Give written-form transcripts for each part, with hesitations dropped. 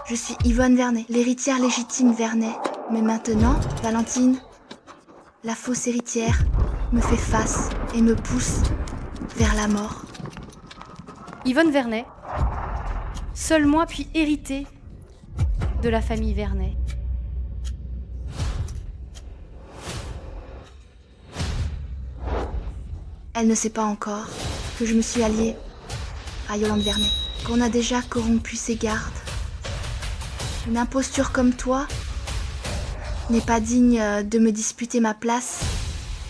Je suis Yvonne Vernet, l'héritière légitime Vernet. Mais maintenant, Valentine, la fausse héritière, me fait face et me pousse vers la mort. Yvonne Vernet, seul moi puis héritée de la famille Vernet. Elle ne sait pas encore que je me suis alliée à Yolande Vernet, qu'on a déjà corrompu ses gardes. Une imposture comme toi n'est pas digne de me disputer ma place.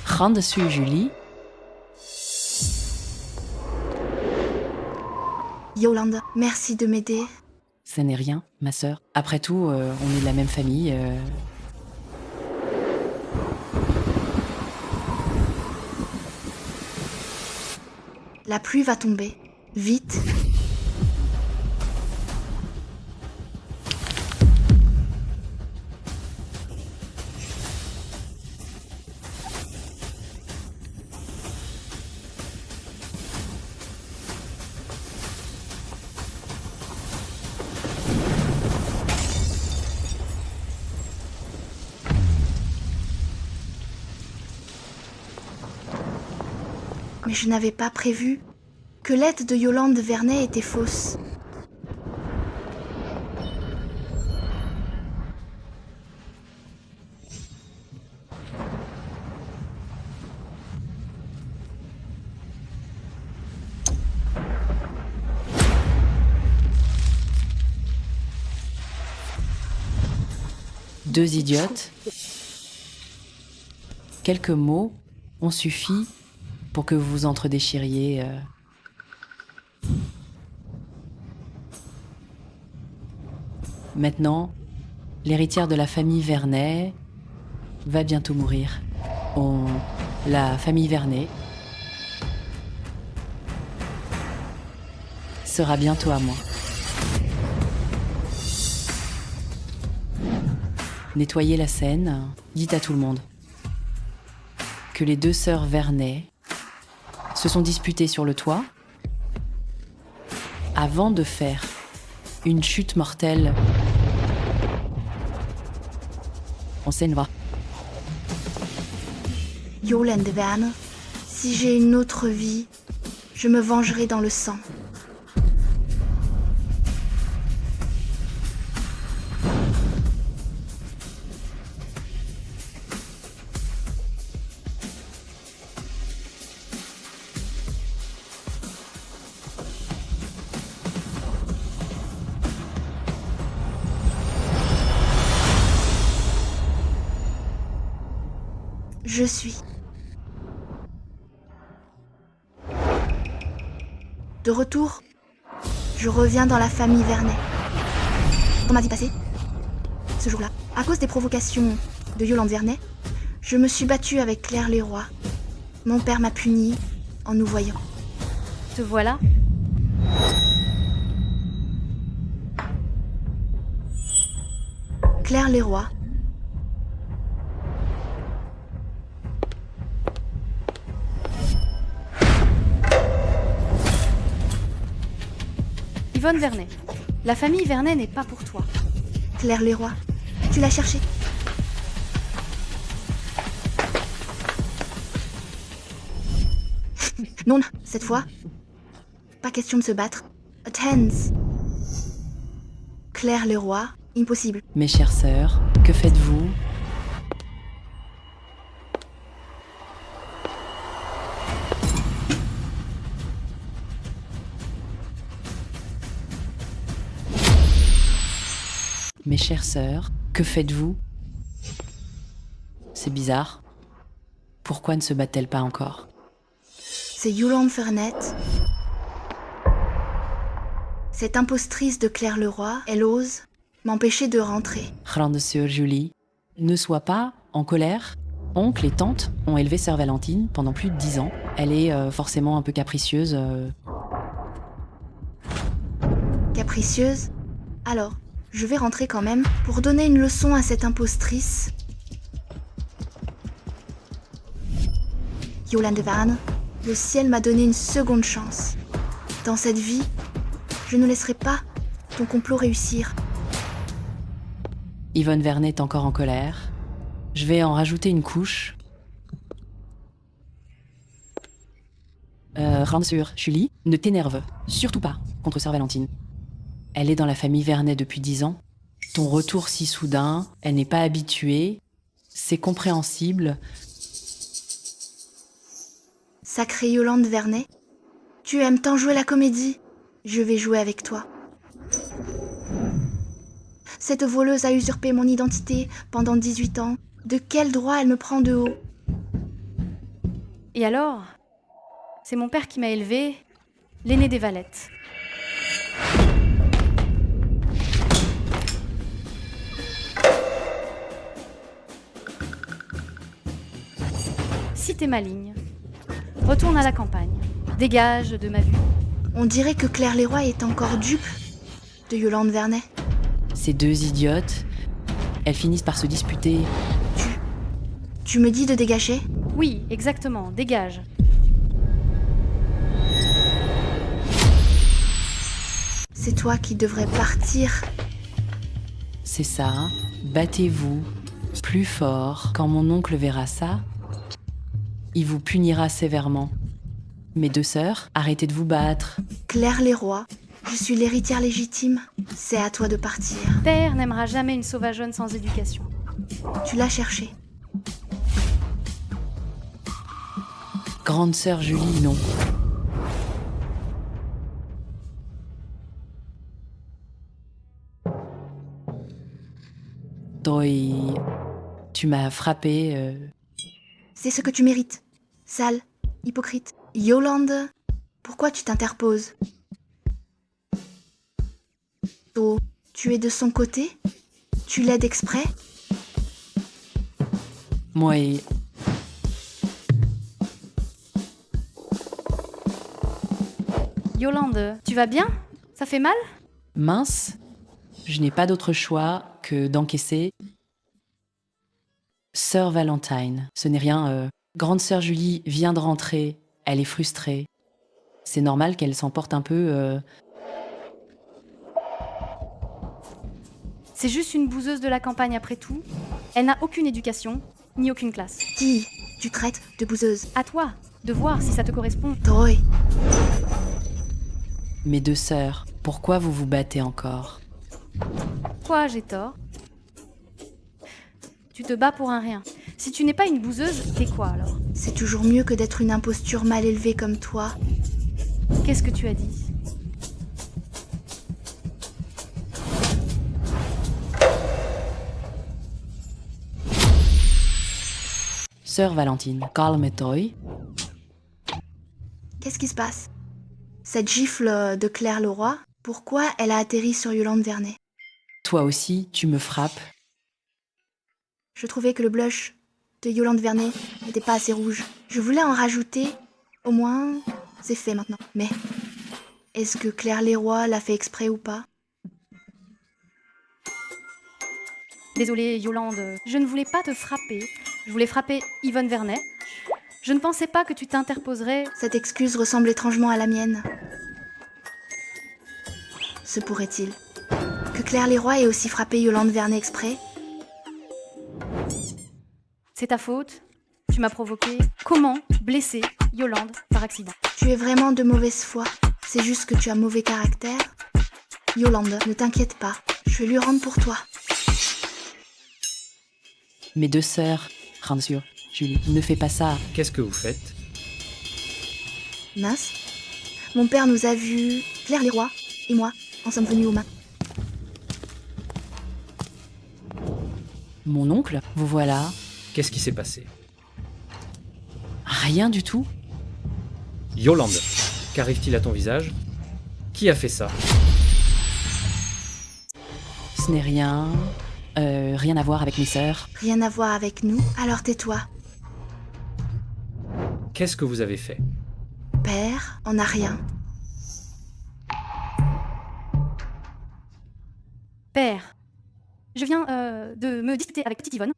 Grande sur Julie. Yolande, merci de m'aider. Ça n'est rien, ma sœur. Après tout, on est de la même famille. La pluie va tomber. Vite. Mais je n'avais pas prévu que l'aide de Yolande Vernet était fausse. Deux idiotes. Quelques mots ont suffi pour que vous vous entredéchiriez. Maintenant, l'héritière de la famille Vernet va bientôt mourir. La famille Vernet sera bientôt à moi. Nettoyez la scène, dites à tout le monde que les deux sœurs Vernet se sont disputées sur le toit avant de faire une chute mortelle. On s'éneva. Yolande Vernet, si j'ai une autre vie, je me vengerai dans le sang. Je suis. De retour, je reviens dans la famille Vernet. On m'a dit passé. Ce jour-là, à cause des provocations de Yolande Vernet, je me suis battue avec Claire Leroy. Mon père m'a punie en nous voyant. Te voilà ? Claire Leroy. Yvonne Vernet, la famille Vernet n'est pas pour toi. Claire Leroy, tu l'as cherchée. Non, cette fois, pas question de se battre. Attends. Claire Leroy, impossible. Mes chères sœurs, que faites-vous ? Mes chères sœurs, que faites-vous ? C'est bizarre. Pourquoi ne se bat-elle pas encore ? C'est Yolande Vernet. Cette impostrice de Claire Leroy, elle ose m'empêcher de rentrer. Grande sœur Julie, ne sois pas en colère. Oncle et tante ont élevé sœur Valentine pendant plus de 10 ans. Elle est forcément un peu capricieuse. Capricieuse ? Alors, je vais rentrer quand même pour donner une leçon à cette impostrice. Yolande Vernet, le ciel m'a donné une seconde chance. Dans cette vie, je ne laisserai pas ton complot réussir. Yvonne Vernet est encore en colère. Je vais en rajouter une couche. Rassure, Julie, ne t'énerve surtout pas contre Sœur Valentine. Elle est dans la famille Vernet depuis 10 ans. Ton retour si soudain, elle n'est pas habituée. C'est compréhensible. Sacrée Yolande Vernet, tu aimes tant jouer la comédie. Je vais jouer avec toi. Cette voleuse a usurpé mon identité pendant 18 ans. De quel droit elle me prend de haut? Et alors, c'est mon père qui m'a élevée, l'aîné des Valettes. Si t'es maligne, retourne à la campagne. Dégage de ma vue. On dirait que Claire Leroy est encore dupe de Yolande Vernet. Ces deux idiotes, elles finissent par se disputer. Tu me dis de dégager? Oui, exactement, dégage. C'est toi qui devrais partir. C'est ça, battez-vous plus fort. Quand mon oncle verra ça, il vous punira sévèrement. Mes deux sœurs, arrêtez de vous battre. Claire Leroy, je suis l'héritière légitime. C'est à toi de partir. Père n'aimera jamais une sauvageonne sans éducation. Tu l'as cherché. Grande sœur Julie, non. Toi, tu m'as frappé. C'est ce que tu mérites. Sale, hypocrite. Yolande, pourquoi tu t'interposes? Oh, tu es de son côté? Tu l'aides exprès? Moi, Yolande, tu vas bien? Ça fait mal? mince, je n'ai pas d'autre choix que d'encaisser. Sœur Valentine, ce n'est rien. Grande sœur Julie vient de rentrer, elle est frustrée. C'est normal qu'elle s'emporte un peu. C'est juste une bouseuse de la campagne après tout. Elle n'a aucune éducation, ni aucune classe. Qui tu traites de bouseuse? À toi de voir si ça te correspond. Toi, Mes deux sœurs, pourquoi vous vous battez encore? Quoi, j'ai tort? Tu te bats pour un rien. Si tu n'es pas une bouseuse, t'es quoi alors? c'est toujours mieux que d'être une imposture mal élevée comme toi. Qu'est-ce que tu as dit? Sœur Valentine, calme-toi. Qu'est-ce qui se passe? Cette gifle de Claire Leroy, pourquoi elle a atterri sur Yolande Vernet? Toi aussi, tu me frappes. Je trouvais que le blush de Yolande Vernet n'était pas assez rouge. Je voulais en rajouter. Au moins, c'est fait maintenant. Mais est-ce que Claire Leroy l'a fait exprès ou pas? Désolée, Yolande, je ne voulais pas te frapper. Je voulais frapper Yvonne Vernet. Je ne pensais pas que tu t'interposerais. Cette excuse ressemble étrangement à la mienne. Se pourrait-il que Claire Leroy ait aussi frappé Yolande Vernet exprès? C'est ta faute. Tu m'as provoqué. Comment blesser Yolande par accident? Tu es vraiment de mauvaise foi. C'est juste que tu as mauvais caractère. Yolande, ne t'inquiète pas. Je vais lui rendre pour toi. Mes deux sœurs, rassure, Julie, ne fais pas ça. Qu'est-ce que vous faites? Mince. Mon père nous a vus, Claire Leroy et moi, en sommes venus aux mains. Mon oncle, vous voilà. Qu'est-ce qui s'est passé? Rien du tout. Yolande, qu'arrive-t-il à ton visage? Qui a fait ça? Ce n'est rien. Rien à voir avec mes sœurs. Rien à voir avec nous, alors tais-toi. Qu'est-ce que vous avez fait? Père, on n'a rien. Père, je viens de me disputer avec petite Yvonne.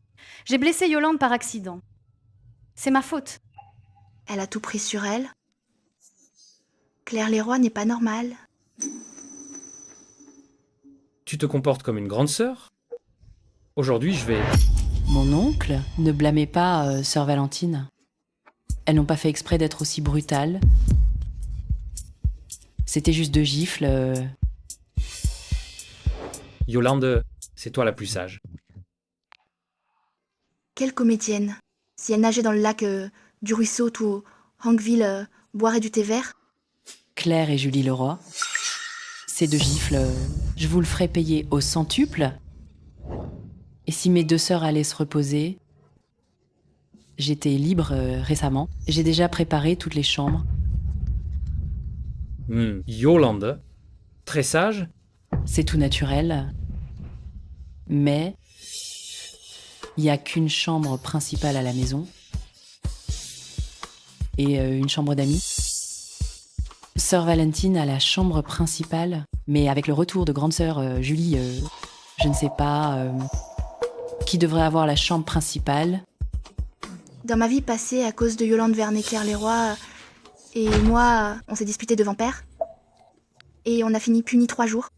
J'ai blessé Yolande par accident. C'est ma faute. Elle a tout pris sur elle. Claire Leroy n'est pas normale. Tu te comportes comme une grande sœur? Aujourd'hui, je vais... Mon oncle, ne blâmez pas sœur Valentine. Elles n'ont pas fait exprès d'être aussi brutales. C'était juste 2 gifles. Yolande, c'est toi la plus sage. Quelle comédienne. Si elle nageait dans le lac du ruisseau où Hanqueville boirait du thé vert. Claire et Julie Leroy. Ces 2 gifles, je vous le ferai payer au centuple. Et si mes 2 sœurs allaient se reposer, j'étais libre récemment. J'ai déjà préparé toutes les chambres. Yolande, très sage. C'est tout naturel. Mais il n'y a qu'une chambre principale à la maison. Et une chambre d'amis. Sœur Valentine a la chambre principale, mais avec le retour de grande sœur Julie, je ne sais pas qui devrait avoir la chambre principale. Dans ma vie passée, à cause de Yolande Vernet-Claire-Leroy et moi, on s'est disputé devant père. Et on a fini puni 3 jours.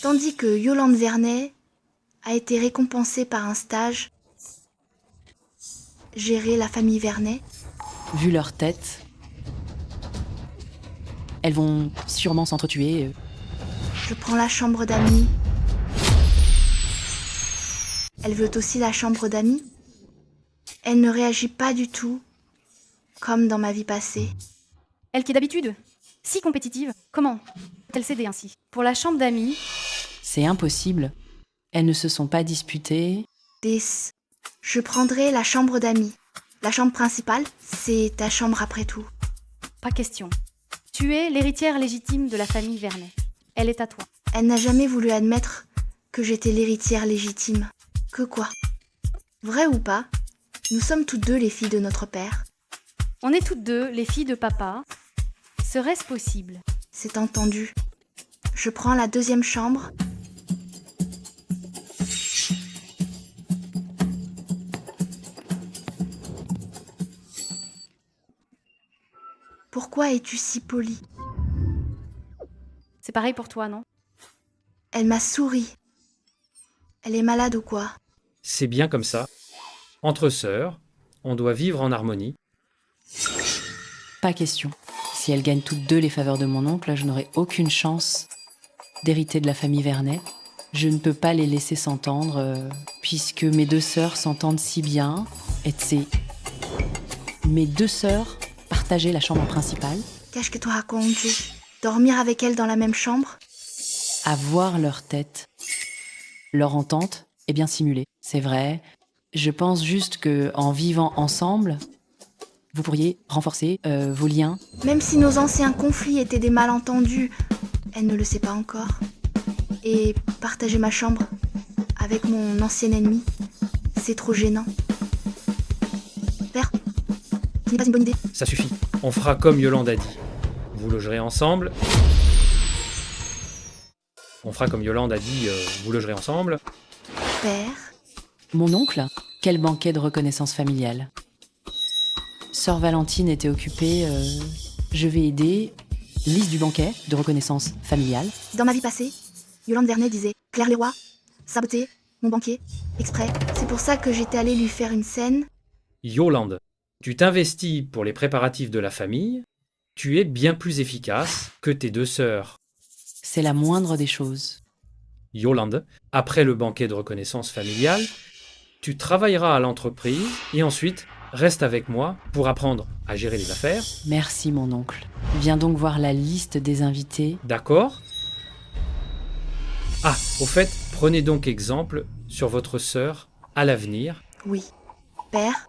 Tandis que Yolande Vernet a été récompensée par un stage gérer la famille Vernet. Vu leur tête, elles vont sûrement s'entretuer. Je prends la chambre d'amis. Elle veut aussi la chambre d'amis. Elle ne réagit pas du tout comme dans ma vie passée. Elle qui est d'habitude si compétitive, comment peut-elle céder ainsi? Pour la chambre d'amis, C'est impossible. Elles ne se sont pas disputées. Je prendrai la chambre d'amis. La chambre principale, c'est ta chambre après tout. pas question. Tu es l'héritière légitime de la famille Vernet. Elle est à toi. Elle n'a jamais voulu admettre que j'étais l'héritière légitime. Que quoi? Vrai ou pas, nous sommes toutes 2 les filles de notre père. On est toutes 2 les filles de papa. Serait-ce possible? C'est entendu. Je prends la 2e chambre. Pourquoi es-tu si polie? C'est pareil pour toi, non? Elle m'a souri. Elle est malade ou quoi? C'est bien comme ça. Entre sœurs, on doit vivre en harmonie. Pas question. Si elles gagnent toutes 2 les faveurs de mon oncle, je n'aurai aucune chance d'hériter de la famille Vernet. Je ne peux pas les laisser s'entendre, puisque mes 2 sœurs s'entendent si bien. Et c'est mes 2 sœurs partageaient la chambre principale. Qu'est-ce que tu racontes? Dormir avec elle dans la même chambre? À voir leur tête. Leur entente est bien simulée, c'est vrai. Je pense juste que en vivant ensemble, vous pourriez renforcer vos liens. Même si nos anciens conflits étaient des malentendus, elle ne le sait pas encore. Et partager ma chambre avec mon ancien ennemi, c'est trop gênant. Père, ce n'est pas une bonne idée. Ça suffit. On fera comme Yolande a dit. Vous logerez ensemble. On fera comme Yolande a dit, vous logerez ensemble. Père, Mon oncle, quel banquet de reconnaissance familiale. Sœur Valentine était occupée, je vais aider. Liste du banquet de reconnaissance familiale. dans ma vie passée, Yolande Vernet disait « Claire Leroy, saboter mon banquier, exprès. C'est pour ça que j'étais allée lui faire une scène. Yolande, tu t'investis pour les préparatifs de la famille. Tu es bien plus efficace que tes 2 sœurs. C'est la moindre des choses. Yolande, après le banquet de reconnaissance familiale, tu travailleras à l'entreprise et ensuite reste avec moi pour apprendre à gérer les affaires. Merci mon oncle. Viens donc voir la liste des invités. D'accord? Ah, au fait, prenez donc exemple sur votre sœur à l'avenir. Oui. Père,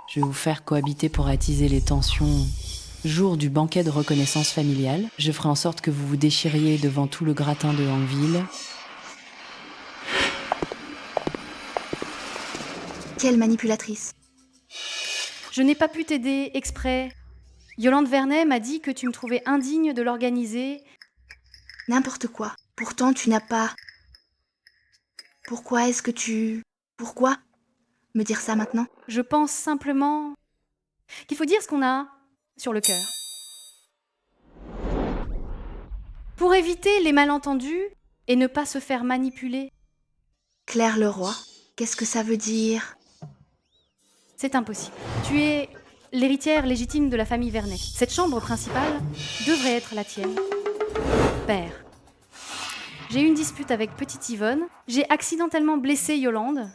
Je vais vous faire cohabiter pour attiser les tensions. Jour du banquet de reconnaissance familiale, je ferai en sorte que vous vous déchiriez devant tout le gratin de Hanqueville. quelle manipulatrice. Je n'ai pas pu t'aider exprès. Yolande Vernet m'a dit que tu me trouvais indigne de l'organiser. N'importe quoi. Pourtant, tu n'as pas... Pourquoi est-ce que tu... Pourquoi me dire ça maintenant? Je pense simplement qu'il faut dire ce qu'on a sur le cœur. Pour éviter les malentendus et ne pas se faire manipuler. Claire Leroy, qu'est-ce que ça veut dire? C'est impossible. Tu es l'héritière légitime de la famille Vernet. Cette chambre principale devrait être la tienne. Père. J'ai eu une dispute avec petite Yvonne. J'ai accidentellement blessé Yolande.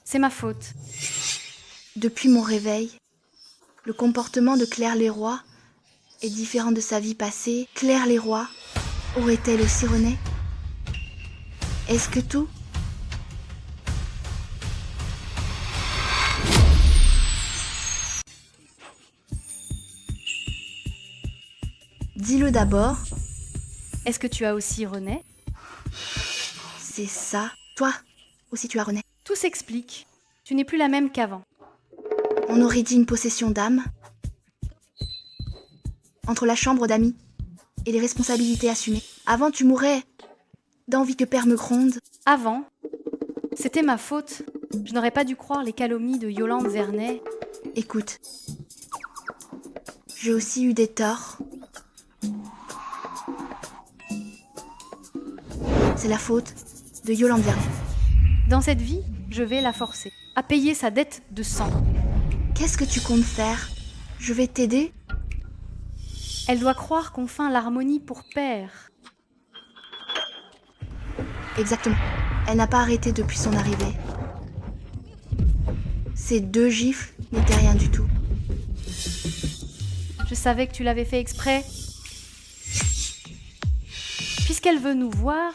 C'est ma faute. Depuis mon réveil, le comportement de Claire Leroy est différent de sa vie passée. Claire Leroy aurait-elle aussi René? Est-ce que tout? Dis-le d'abord, Est-ce que tu as aussi René? c'est ça. Toi aussi tu as René. Tout s'explique. Tu n'es plus la même qu'avant. On aurait dit une possession d'âme. Entre la chambre d'amis et les responsabilités assumées. Avant, tu mourrais d'envie que père me gronde. Avant, c'était ma faute. Je n'aurais pas dû croire les calomnies de Yolande Vernet. Écoute, j'ai aussi eu des torts. C'est la faute de Yolande Vernet. Dans cette vie, je vais la forcer à payer sa dette de sang. Qu'est-ce que tu comptes faire? Je vais t'aider? Elle doit croire qu'on feint l'harmonie pour père. Exactement. Elle n'a pas arrêté depuis son arrivée. Ces 2 gifles n'étaient rien du tout. Je savais que tu l'avais fait exprès. Puisqu'elle veut nous voir,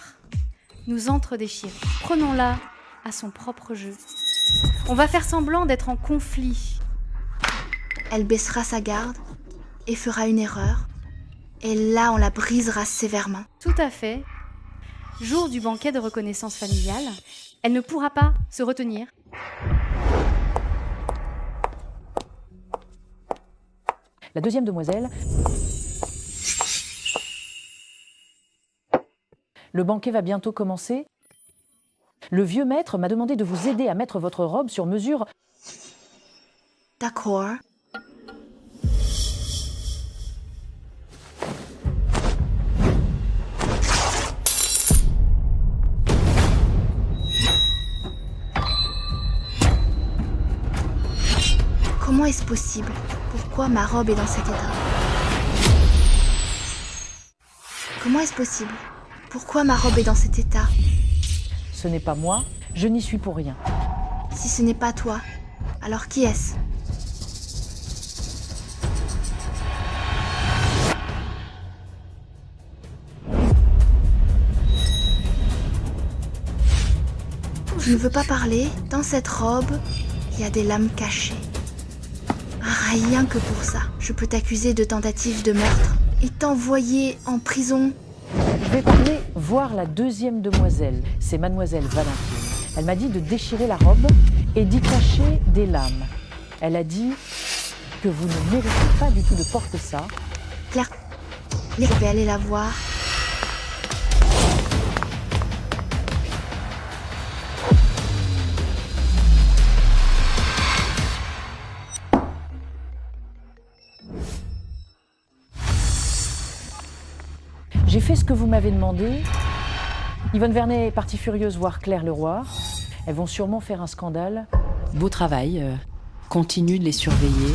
nous entre-déchirer. Prenons-la à son propre jeu. On va faire semblant d'être en conflit. Elle baissera sa garde et fera une erreur. Et là, on la brisera sévèrement. Tout à fait. Jour du banquet de reconnaissance familiale, elle ne pourra pas se retenir. La deuxième demoiselle. Le banquet va bientôt commencer. Le vieux maître m'a demandé de vous aider à mettre votre robe sur mesure. D'accord. Comment est-ce possible? Pourquoi ma robe est dans cet état? Comment est-ce possible? Pourquoi ma robe est dans cet état? Ce n'est pas moi, je n'y suis pour rien. Si ce n'est pas toi, alors qui est-ce? Je ne veux pas parler. Dans cette robe, il y a des lames cachées. Rien que pour ça, je peux t'accuser de tentative de meurtre et t'envoyer en prison. Je vais parler voir la deuxième demoiselle, c'est mademoiselle Valentine. Elle m'a dit de déchirer la robe et d'y cacher des lames. Elle a dit que vous ne méritez pas du tout de porter ça. Claire, je vais aller la voir. J'ai fait ce que vous m'avez demandé. Yvonne Vernet est partie furieuse voir Claire Leroy. Elles vont sûrement faire un scandale. Beau travail, continue de les surveiller.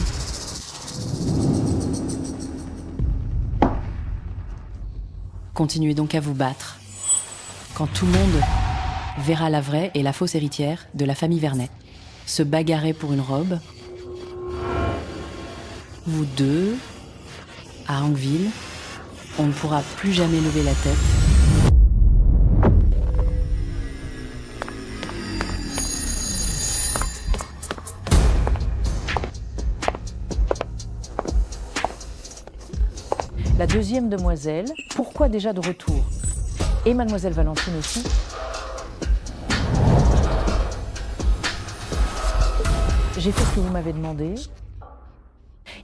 Continuez donc à vous battre. Quand tout le monde verra la vraie et la fausse héritière de la famille Vernet se bagarrer pour une robe, vous deux, à Anqueville, on ne pourra plus jamais lever la tête. La deuxième demoiselle, pourquoi déjà de retour? Et mademoiselle Valentine aussi. J'ai fait ce que vous m'avez demandé.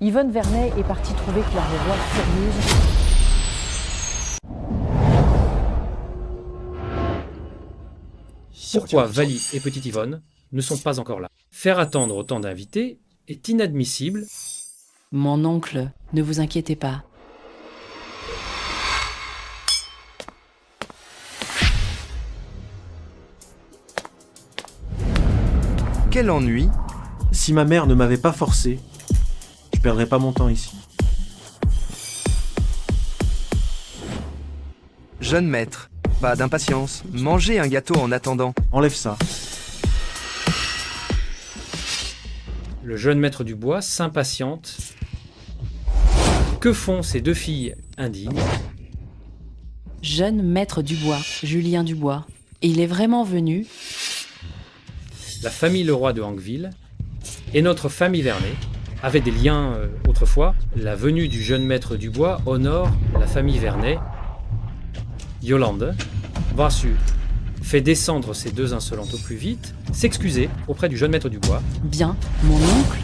Yvonne Vernet est partie trouver Claire Leroy furieuse. Pourquoi Vali et Petite Yvonne ne sont pas encore là? Faire attendre autant d'invités est inadmissible. Mon oncle, ne vous inquiétez pas. Quel ennui. Si ma mère ne m'avait pas forcé, je perdrais pas mon temps ici. Jeune maître, pas d'impatience. Mangez un gâteau en attendant. Enlève ça. Le jeune maître du bois s'impatiente. Que font ces deux filles indignes? Jeune maître Dubois, Julien Dubois. Et il est vraiment venu. La famille Leroy de Hanqueville et notre famille Vernet avaient des liens autrefois. La venue du jeune maître du bois honore la famille Vernet. Yolande, Brassu, fait descendre ces deux insolentes au plus vite, s'excuser auprès du jeune maître du bois. Bien, mon oncle.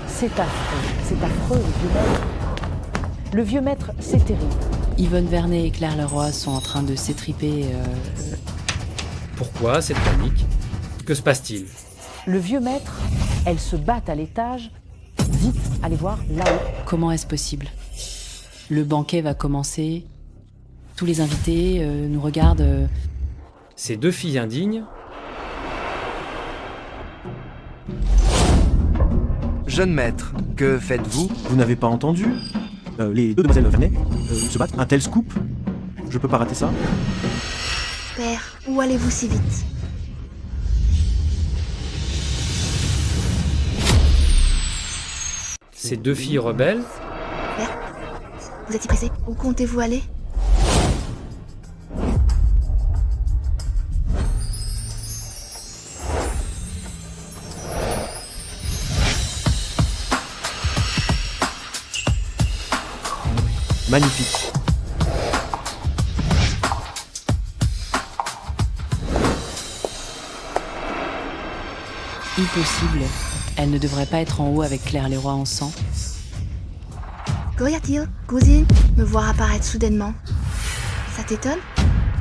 C'est affreux, le vieux maître. Le vieux maître, c'est terrible. Yvonne Vernet et Claire Leroy sont en train de s'étriper. Pourquoi cette panique? Que se passe-t-il? Le vieux maître, elles se battent à l'étage. Vite, allez voir là-haut. Comment est-ce possible? Le banquet va commencer. Tous les invités nous regardent. Ces deux filles indignes. Jeune maître, que faites-vous? Vous n'avez pas entendu? Les deux demoiselles Vernet se battent. Un tel scoop? Je peux pas rater ça? Père, où allez-vous si vite? Ces deux filles rebelles. Père, vous êtes-y pressé? Où comptez-vous aller? Magnifique. Impossible. Elle ne devrait pas être en haut avec Claire Leroy en sang. Qu'y a-t-il, cousine? Me voir apparaître soudainement. Ça t'étonne?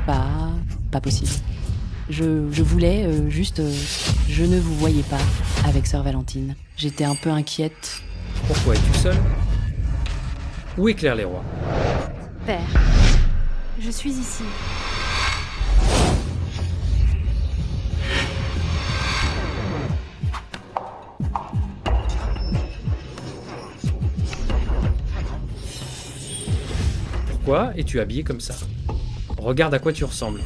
Pas possible. Je voulais juste... je ne vous voyais pas avec sœur Valentine. J'étais un peu inquiète. Pourquoi es-tu seule? Où est Claire Leroy? Père, je suis ici. Pourquoi es-tu habillée comme ça? Regarde à quoi tu ressembles.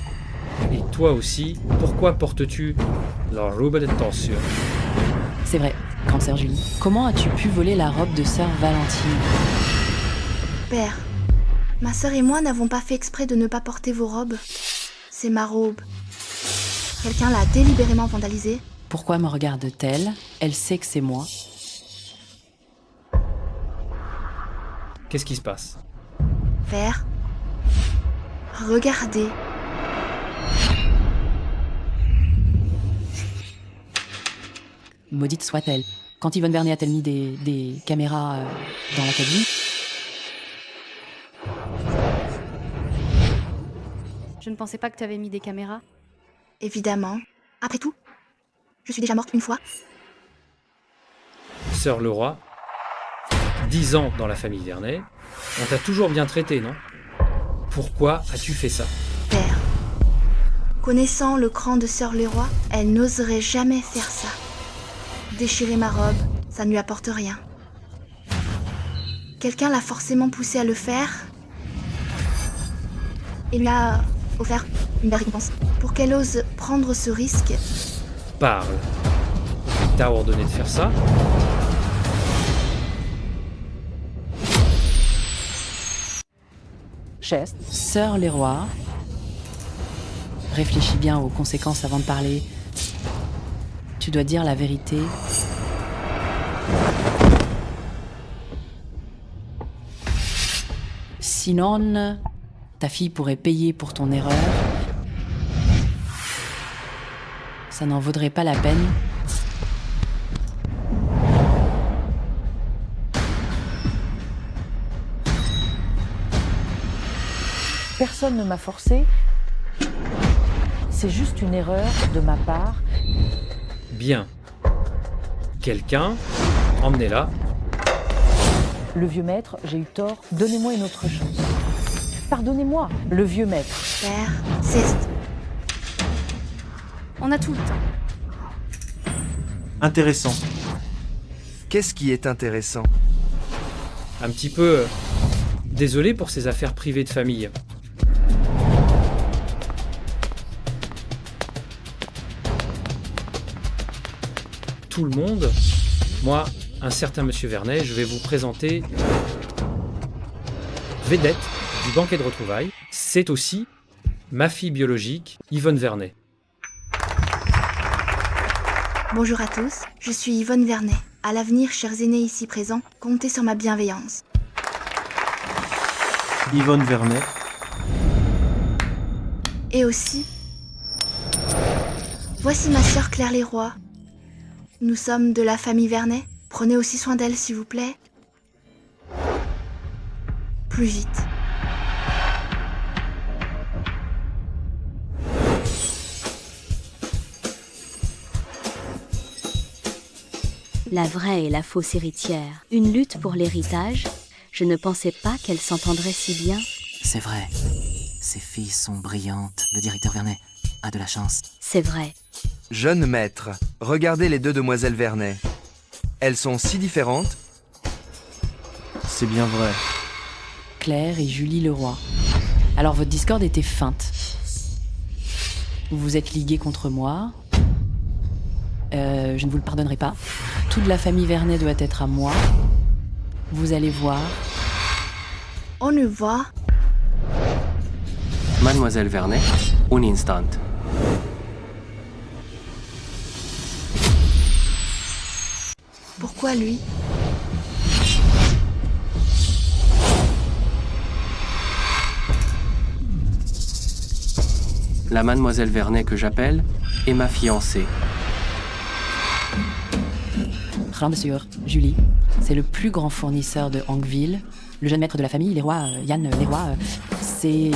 Et toi aussi, pourquoi portes-tu la robe de torsion? C'est vrai, grande sœur Julie. Comment as-tu pu voler la robe de sœur Valentine? Père, ma sœur et moi n'avons pas fait exprès de ne pas porter vos robes. C'est ma robe. Quelqu'un l'a délibérément vandalisée. Pourquoi me regarde-t-elle? Elle sait que c'est moi. Qu'est-ce qui se passe? Père, regardez. Maudite soit-elle. Quand Yvonne Vernet a-t-elle mis des caméras dans la cabine? Je ne pensais pas que tu avais mis des caméras. Évidemment. Après tout, je suis déjà morte une fois. Sœur Leroy, 10 ans dans la famille Vernet, on t'a toujours bien traité, non? Pourquoi as-tu fait ça? Père, connaissant le cran de sœur Leroy, elle n'oserait jamais faire ça. Déchirer ma robe, ça ne lui apporte rien. Quelqu'un l'a forcément poussée à le faire et lui a offert une belle récompense pour qu'elle ose prendre ce risque. Parle. Il t'a ordonné de faire ça? Cheste. Sœur Leroy, réfléchis bien aux conséquences avant de parler. Tu dois dire la vérité. Sinon, ta fille pourrait payer pour ton erreur. Ça n'en vaudrait pas la peine. Personne ne m'a forcé. C'est juste une erreur de ma part. Bien. Quelqu'un, emmenez-la. Le vieux maître, j'ai eu tort. Donnez-moi une autre chance. Pardonnez-moi, le vieux maître. Père, c'est... On a tout le temps. Intéressant. Qu'est-ce qui est intéressant? Un petit peu désolé pour ces affaires privées de famille. Tout le monde, moi, un certain monsieur Vernet, je vais vous présenter vedette du banquet de retrouvailles. C'est aussi ma fille biologique, Yvonne Vernet. Bonjour à tous, je suis Yvonne Vernet. À l'avenir, chers aînés ici présents, comptez sur ma bienveillance. Yvonne Vernet. Et aussi, voici ma sœur Claire Leroy. Nous sommes de la famille Vernet. Prenez aussi soin d'elle, s'il vous plaît. Plus vite. La vraie et la fausse héritière. Une lutte pour l'héritage. Je ne pensais pas qu'elles s'entendraient si bien. C'est vrai. Ces filles sont brillantes. Le directeur Vernet a de la chance. C'est vrai. Jeune maître, regardez les deux demoiselles Vernet. Elles sont si différentes. C'est bien vrai. Claire et Julie Leroy. Alors votre discorde était feinte. Vous vous êtes ligués contre moi. Je ne vous le pardonnerai pas. Toute la famille Vernet doit être à moi. Vous allez voir. On le voit. Mademoiselle Vernet, un instant. Pourquoi lui? La mademoiselle Vernet que j'appelle est ma fiancée. Grande sœur, Julie, c'est le plus grand fournisseur de Hanqueville. Le jeune maître de la famille, Leroy, Yann Leroy, c'est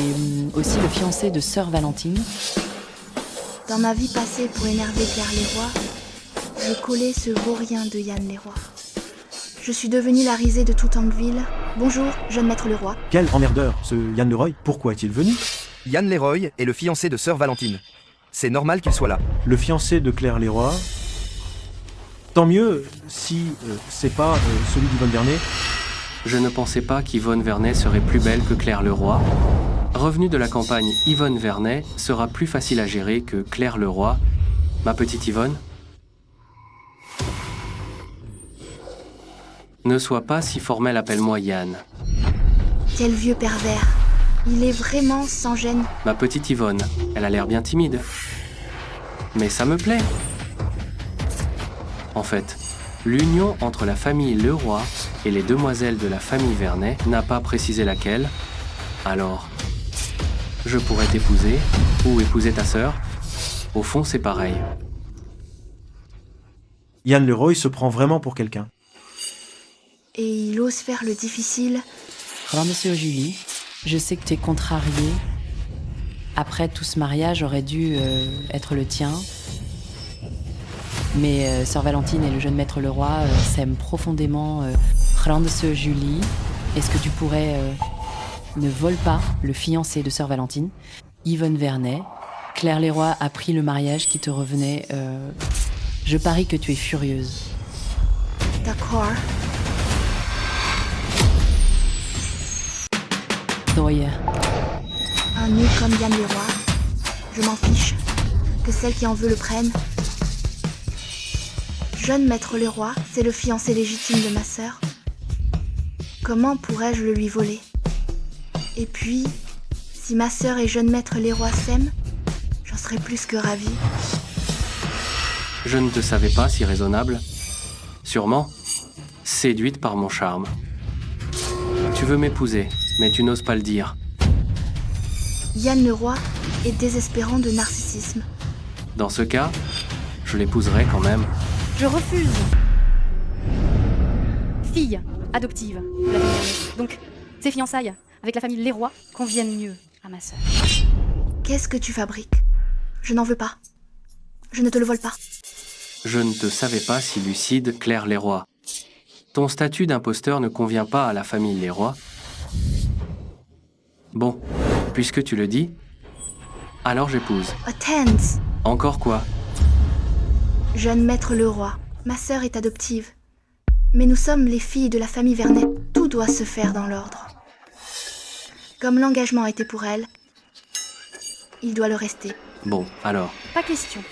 aussi le fiancé de sœur Valentine. Dans ma vie passée pour énerver Claire Leroy, je collais ce vaurien de Yann Leroy. Je suis devenue la risée de toute Hanqueville. Bonjour, jeune maître Leroy. Quel emmerdeur, ce Yann Leroy. Pourquoi est-il venu? Yann Leroy est le fiancé de sœur Valentine. C'est normal qu'il soit là. Le fiancé de Claire Leroy. Tant mieux si c'est pas celui d'Yvonne Vernet. Je ne pensais pas qu'Yvonne Vernet serait plus belle que Claire Leroy. Revenue de la campagne, Yvonne Vernet sera plus facile à gérer que Claire Leroy. Ma petite Yvonne? Ne sois pas si formel, appelle-moi Yann. Quel vieux pervers. Il est vraiment sans gêne. Ma petite Yvonne, elle a l'air bien timide. Mais ça me plaît. En fait, l'union entre la famille Leroy et les demoiselles de la famille Vernet n'a pas précisé laquelle. Alors, je pourrais t'épouser ou épouser ta sœur. Au fond, c'est pareil. Yann Leroy se prend vraiment pour quelqu'un. Et il ose faire le difficile. Grande sœur Julie, je sais que tu es contrariée. Après, tout ce mariage aurait dû être le tien. Mais sœur Valentine et le jeune maître Leroy s'aiment profondément. Grande sœur Julie, est-ce que tu pourrais... ne vole pas le fiancé de sœur Valentine, Yvonne Vernet. Claire Leroy a pris le mariage qui te revenait. Je parie que tu es furieuse. D'accord. Doye. Un nu comme Yann Leroy. Je m'en fiche. Que celle qui en veut le prenne. Jeune maître Leroy, c'est le fiancé légitime de ma sœur. Comment pourrais-je le lui voler? Et puis, si ma sœur et jeune maître Leroy s'aiment, j'en serais plus que ravie. Je ne te savais pas si raisonnable. Sûrement, séduite par mon charme. Tu veux m'épouser, mais tu n'oses pas le dire. Yann Leroy est désespérant de narcissisme. Dans ce cas, je l'épouserai quand même. Je refuse. Fille adoptive de la famille Vernet. Donc, ces fiançailles avec la famille Leroy conviennent mieux à ma sœur. Qu'est-ce que tu fabriques? Je n'en veux pas. Je ne te le vole pas. Je ne te savais pas si lucide, Claire Leroy. Ton statut d'imposteur ne convient pas à la famille Leroy. Bon, puisque tu le dis, alors j'épouse. Attends. Encore quoi? Jeune maître Leroy, ma sœur est adoptive. Mais nous sommes les filles de la famille Vernet. Tout doit se faire dans l'ordre. Comme l'engagement a été pour elle, il doit le rester. Bon, alors, Pas question.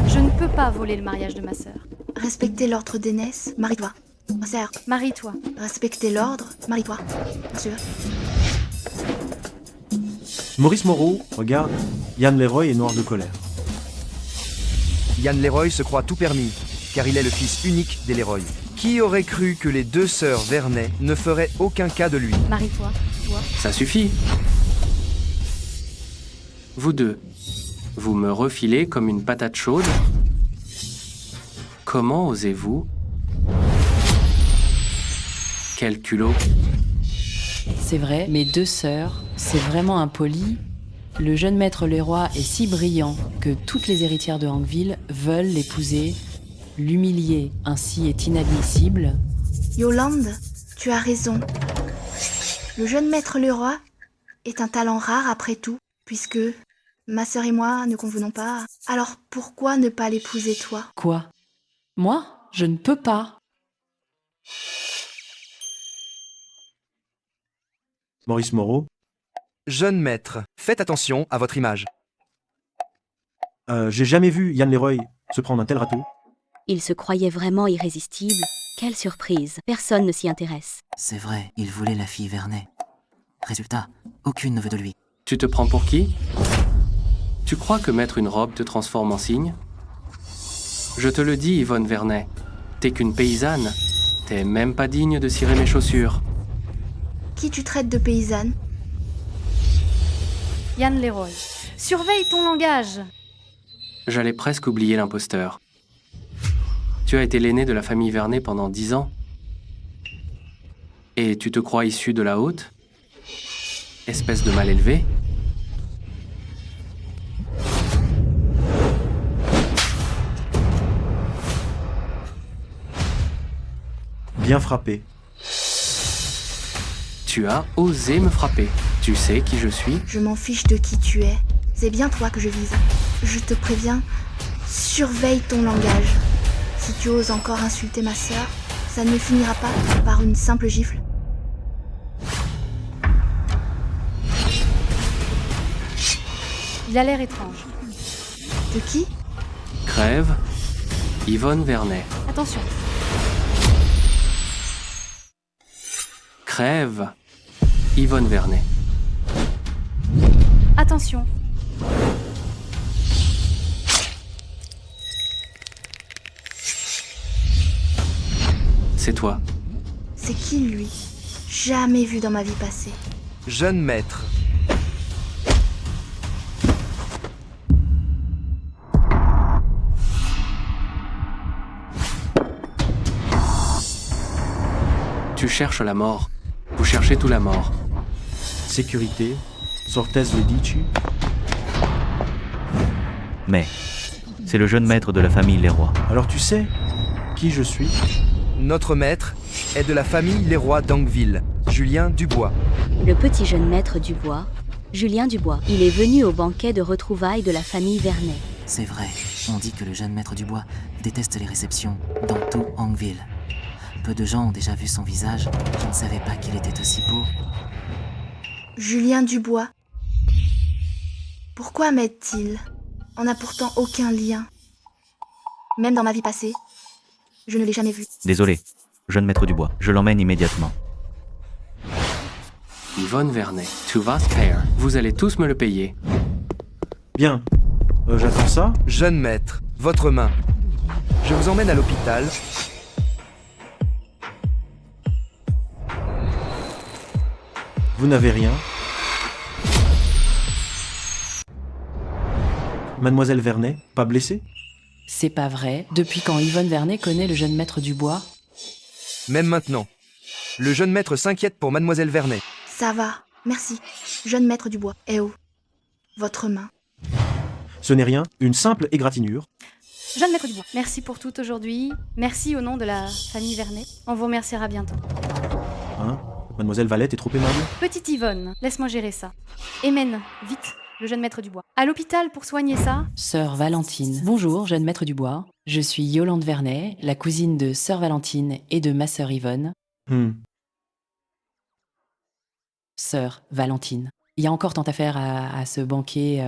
Je ne peux pas voler le mariage de ma sœur. Respectez l'ordre d'aînesse, marie-toi. Sœur, Marie-toi. respectez l'ordre, marie-toi. Monsieur. Maurice Moreau regarde Yann Leroy est noir de colère. Yann Leroy se croit tout permis, car il est le fils unique des Leroy. Qui aurait cru que les deux sœurs Vernet ne feraient aucun cas de lui? Marie-toi. Toi. ça suffit. Vous deux, vous me refilez comme une patate chaude? Comment osez-vous? Quel culot! C'est vrai, mes deux sœurs, c'est vraiment impoli. Le jeune maître Leroy est si brillant que toutes les héritières de Hanqueville veulent l'épouser. L'humilier ainsi est inadmissible. Yolande, tu as raison. Le jeune maître Leroy est un talent rare après tout, puisque ma sœur et moi ne convenons pas. Alors pourquoi ne pas l'épouser toi? Quoi? Moi? Je ne peux pas. Maurice Moreau. Jeune maître, faites attention à votre image. J'ai jamais vu Yann Leroy se prendre un tel râteau. Il se croyait vraiment irrésistible. Quelle surprise, personne ne s'y intéresse. C'est vrai, il voulait la fille Vernet. Résultat, aucune ne veut de lui. Tu te prends pour qui? Tu crois que mettre une robe te transforme en cygne? Je te le dis, Yvonne Vernet, t'es qu'une paysanne. T'es même pas digne de cirer mes chaussures. Qui tu traites de paysanne? Yann Leroy. Surveille ton langage. J'allais presque oublier l'imposteur. Tu as été l'aîné de la famille Vernet pendant 10 ans. Et tu te crois issu de la haute? Espèce de mal élevé? Bien frappé. Tu as osé me frapper. Tu sais qui je suis? Je m'en fiche de qui tu es. C'est bien toi que je vise. Je te préviens, surveille ton langage. Si tu oses encore insulter ma sœur, ça ne finira pas par une simple gifle. Il a l'air étrange. De qui? Crève, Yvonne Vernet. Attention. Crève, Yvonne Vernet. Attention. C'est toi. C'est qui lui? Jamais vu dans ma vie passée. Jeune maître, Tu cherches la mort. Vous cherchez tout la mort. Sécurité. Sortes le dici. Mais c'est le jeune maître de la famille Leroy. Alors tu sais qui je suis? notre maître est de la famille Leroy d'Hanqueville, Julien Dubois. Le petit jeune maître Dubois, Julien Dubois. Il est venu au banquet de retrouvailles de la famille Vernet. C'est vrai, on dit que le jeune maître Dubois déteste les réceptions dans tout Hanqueville. Peu de gens ont déjà vu son visage, je ne savais pas qu'il était aussi beau. Julien Dubois. Pourquoi m'aide-t-il? On n'a pourtant aucun lien. Même dans ma vie passée, je ne l'ai jamais vu. Désolé, jeune maître Dubois, je l'emmène immédiatement. Yvonne Vernet, tu vas payer. Vous allez tous me le payer. Bien. J'attends ça. Jeune maître, votre main. Je vous emmène à l'hôpital. Vous n'avez rien. Mademoiselle Vernet, pas blessée? C'est pas vrai. Depuis quand Yvonne Vernet connaît le jeune maître Dubois? Même maintenant. Le jeune maître s'inquiète pour Mademoiselle Vernet. Ça va, merci. Jeune maître Dubois. Eh oh, votre main. Ce n'est rien, une simple égratignure. Jeune maître Dubois, merci pour tout aujourd'hui. Merci au nom de la famille Vernet. On vous remerciera bientôt. Hein? Mademoiselle Valette est trop aimable. Petite Yvonne, laisse-moi gérer ça. Émène, vite. le jeune maître du bois. À l'hôpital pour soigner ça, Sœur Valentine. Bonjour, jeune maître du bois. Je suis Yolande Vernet, la cousine de Sœur Valentine et de ma sœur Yvonne. Sœur Valentine. Il y a encore tant à faire à ce banquet.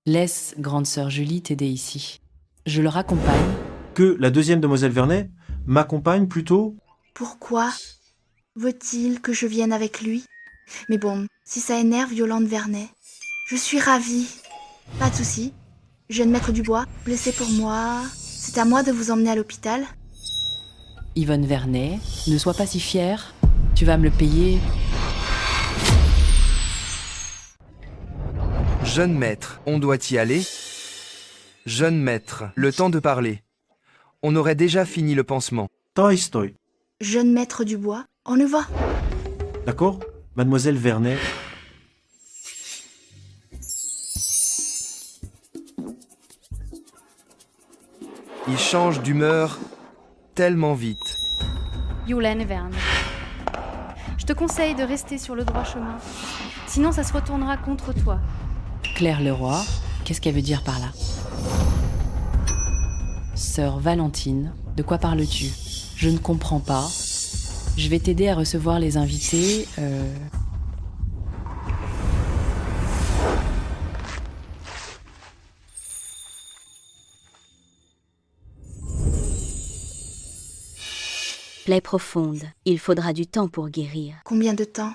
Laisse grande sœur Julie t'aider ici. Je le raccompagne. Que la deuxième demoiselle Vernet m'accompagne plutôt. Pourquoi veut-il que je vienne avec lui? Mais bon, si ça énerve Yolande Vernet, je suis ravie. Pas de souci. Jeune maître du bois, blessé pour moi. C'est à moi de vous emmener à l'hôpital. Yvonne Vernet, ne sois pas si fière. Tu vas me le payer. Jeune maître, on doit y aller? Jeune maître, le temps de parler. On aurait déjà fini le pansement. Toi, stoi. Jeune maître du bois, on y va. D'accord, mademoiselle Vernet. Il change d'humeur tellement vite. Yolande Verne. Je te conseille de rester sur le droit chemin. Sinon, ça se retournera contre toi. Claire Leroy, qu'est-ce qu'elle veut dire par là? Sœur Valentine, de quoi parles-tu? Je ne comprends pas. Je vais t'aider à recevoir les invités. Plaie profonde. Il faudra du temps pour guérir. Combien de temps?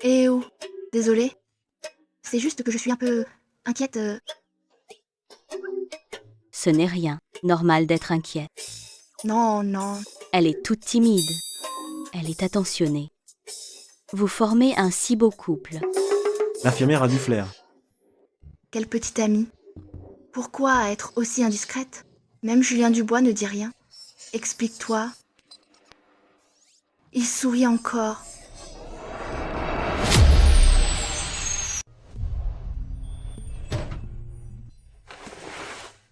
Eh oh, désolée. C'est juste que je suis un peu inquiète. Ce n'est rien. Normal d'être inquiète. Non, non. Elle est toute timide. Elle est attentionnée. Vous formez un si beau couple. L'infirmière a du flair. Quelle petite amie. Pourquoi être aussi indiscrète? Même Julien Dubois ne dit rien. Explique-toi. Il sourit encore.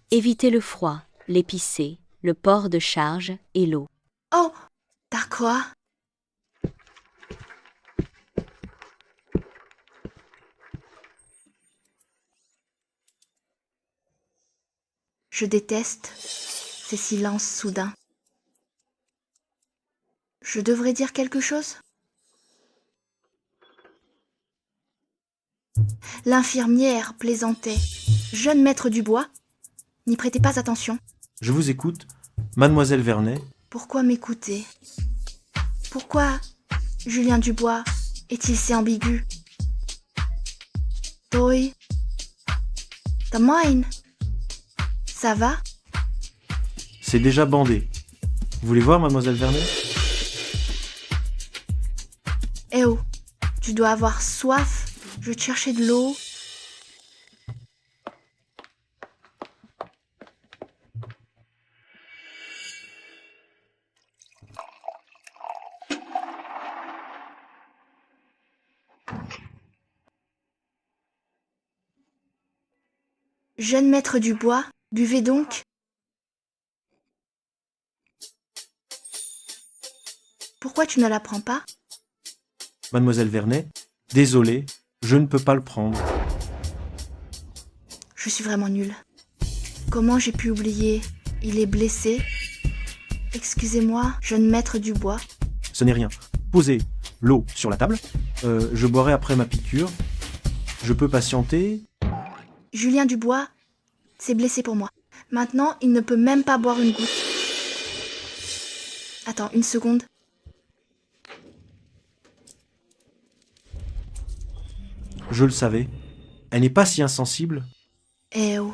Évitez le froid, l'épicé, le port de charge et l'eau. Oh, d'accord. Je déteste ces silences soudains. Je devrais dire quelque chose? L'infirmière plaisantait. Jeune maître du bois, n'y prêtez pas attention. Je vous écoute, mademoiselle Vernet. Pourquoi m'écouter? Pourquoi Julien Dubois est-il si ambigu? Toi, ta mine. Ça va? C'est déjà bandé. Vous voulez voir, mademoiselle Vernet? Eh oh, tu dois avoir soif. Je vais te chercher de l'eau. Jeune maître du bois, buvez donc. Pourquoi tu ne la prends pas? Mademoiselle Vernet, désolé, je ne peux pas le prendre. Je suis vraiment nulle. Comment j'ai pu oublier? Il est blessé. Excusez-moi, jeune maître du bois. Ce n'est rien. Posez l'eau sur la table. Je boirai après ma piqûre. Je peux patienter. Julien Dubois s'est blessé pour moi. Maintenant, il ne peut même pas boire une goutte. Attends, une seconde. Je le savais. Elle n'est pas si insensible. Eh oh.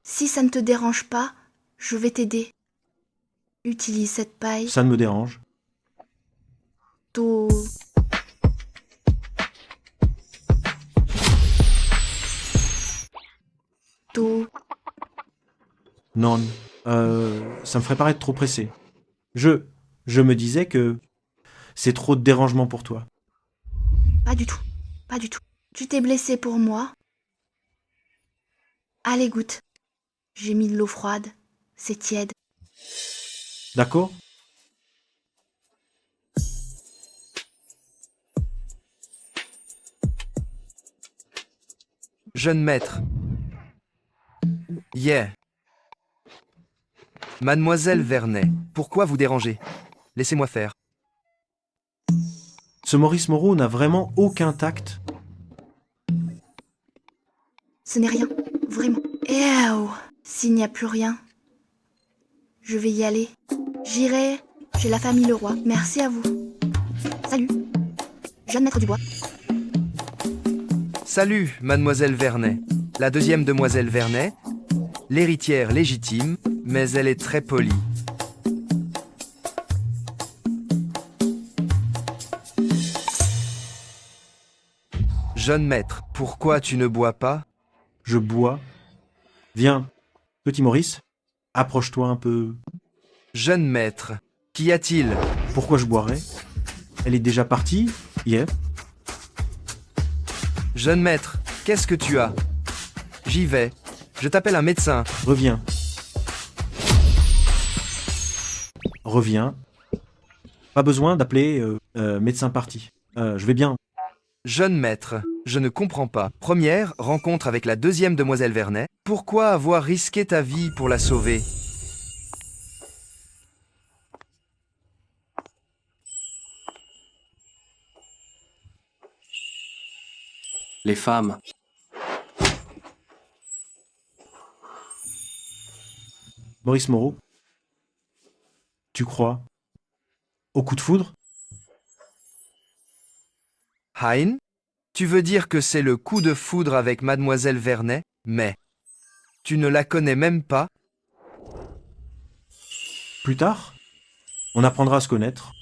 Si ça ne te dérange pas, je vais t'aider. Utilise cette paille. Ça ne me dérange. Tout. Tout. Non, ça me ferait paraître trop pressé. Je me disais que c'est trop de dérangement pour toi. Pas du tout. Pas du tout. Tu t'es blessé pour moi. Allez, goûte. J'ai mis de l'eau froide. C'est tiède. D'accord? Jeune maître. Yeah. Mademoiselle Vernet, pourquoi vous dérangez? Laissez-moi faire. Ce Maurice Moreau n'a vraiment aucun tact. Ce n'est rien, vraiment. Et oh, s'il n'y a plus rien, je vais y aller. J'irai chez la famille Leroy. Merci à vous. Salut, jeune maître du bois. Salut, mademoiselle Vernet. La deuxième demoiselle Vernet, l'héritière légitime, mais elle est très polie. Jeune maître, pourquoi tu ne bois pas? Je bois. Viens, petit Maurice, approche-toi un peu. Jeune maître, qu'y a-t-il? Pourquoi je boirais? Elle est déjà partie? Yeah. Jeune maître, qu'est-ce que tu as? J'y vais. Je t'appelle un médecin. Reviens. Reviens. Pas besoin d'appeler médecin parti. Je vais bien. Jeune maître, je ne comprends pas. Première rencontre avec la deuxième demoiselle Vernet. Pourquoi avoir risqué ta vie pour la sauver? Les femmes. Maurice Moreau, tu crois au coup de foudre? Hein? Tu veux dire que c'est le coup de foudre avec mademoiselle Vernet, mais tu ne la connais même pas? Plus tard, on apprendra à se connaître.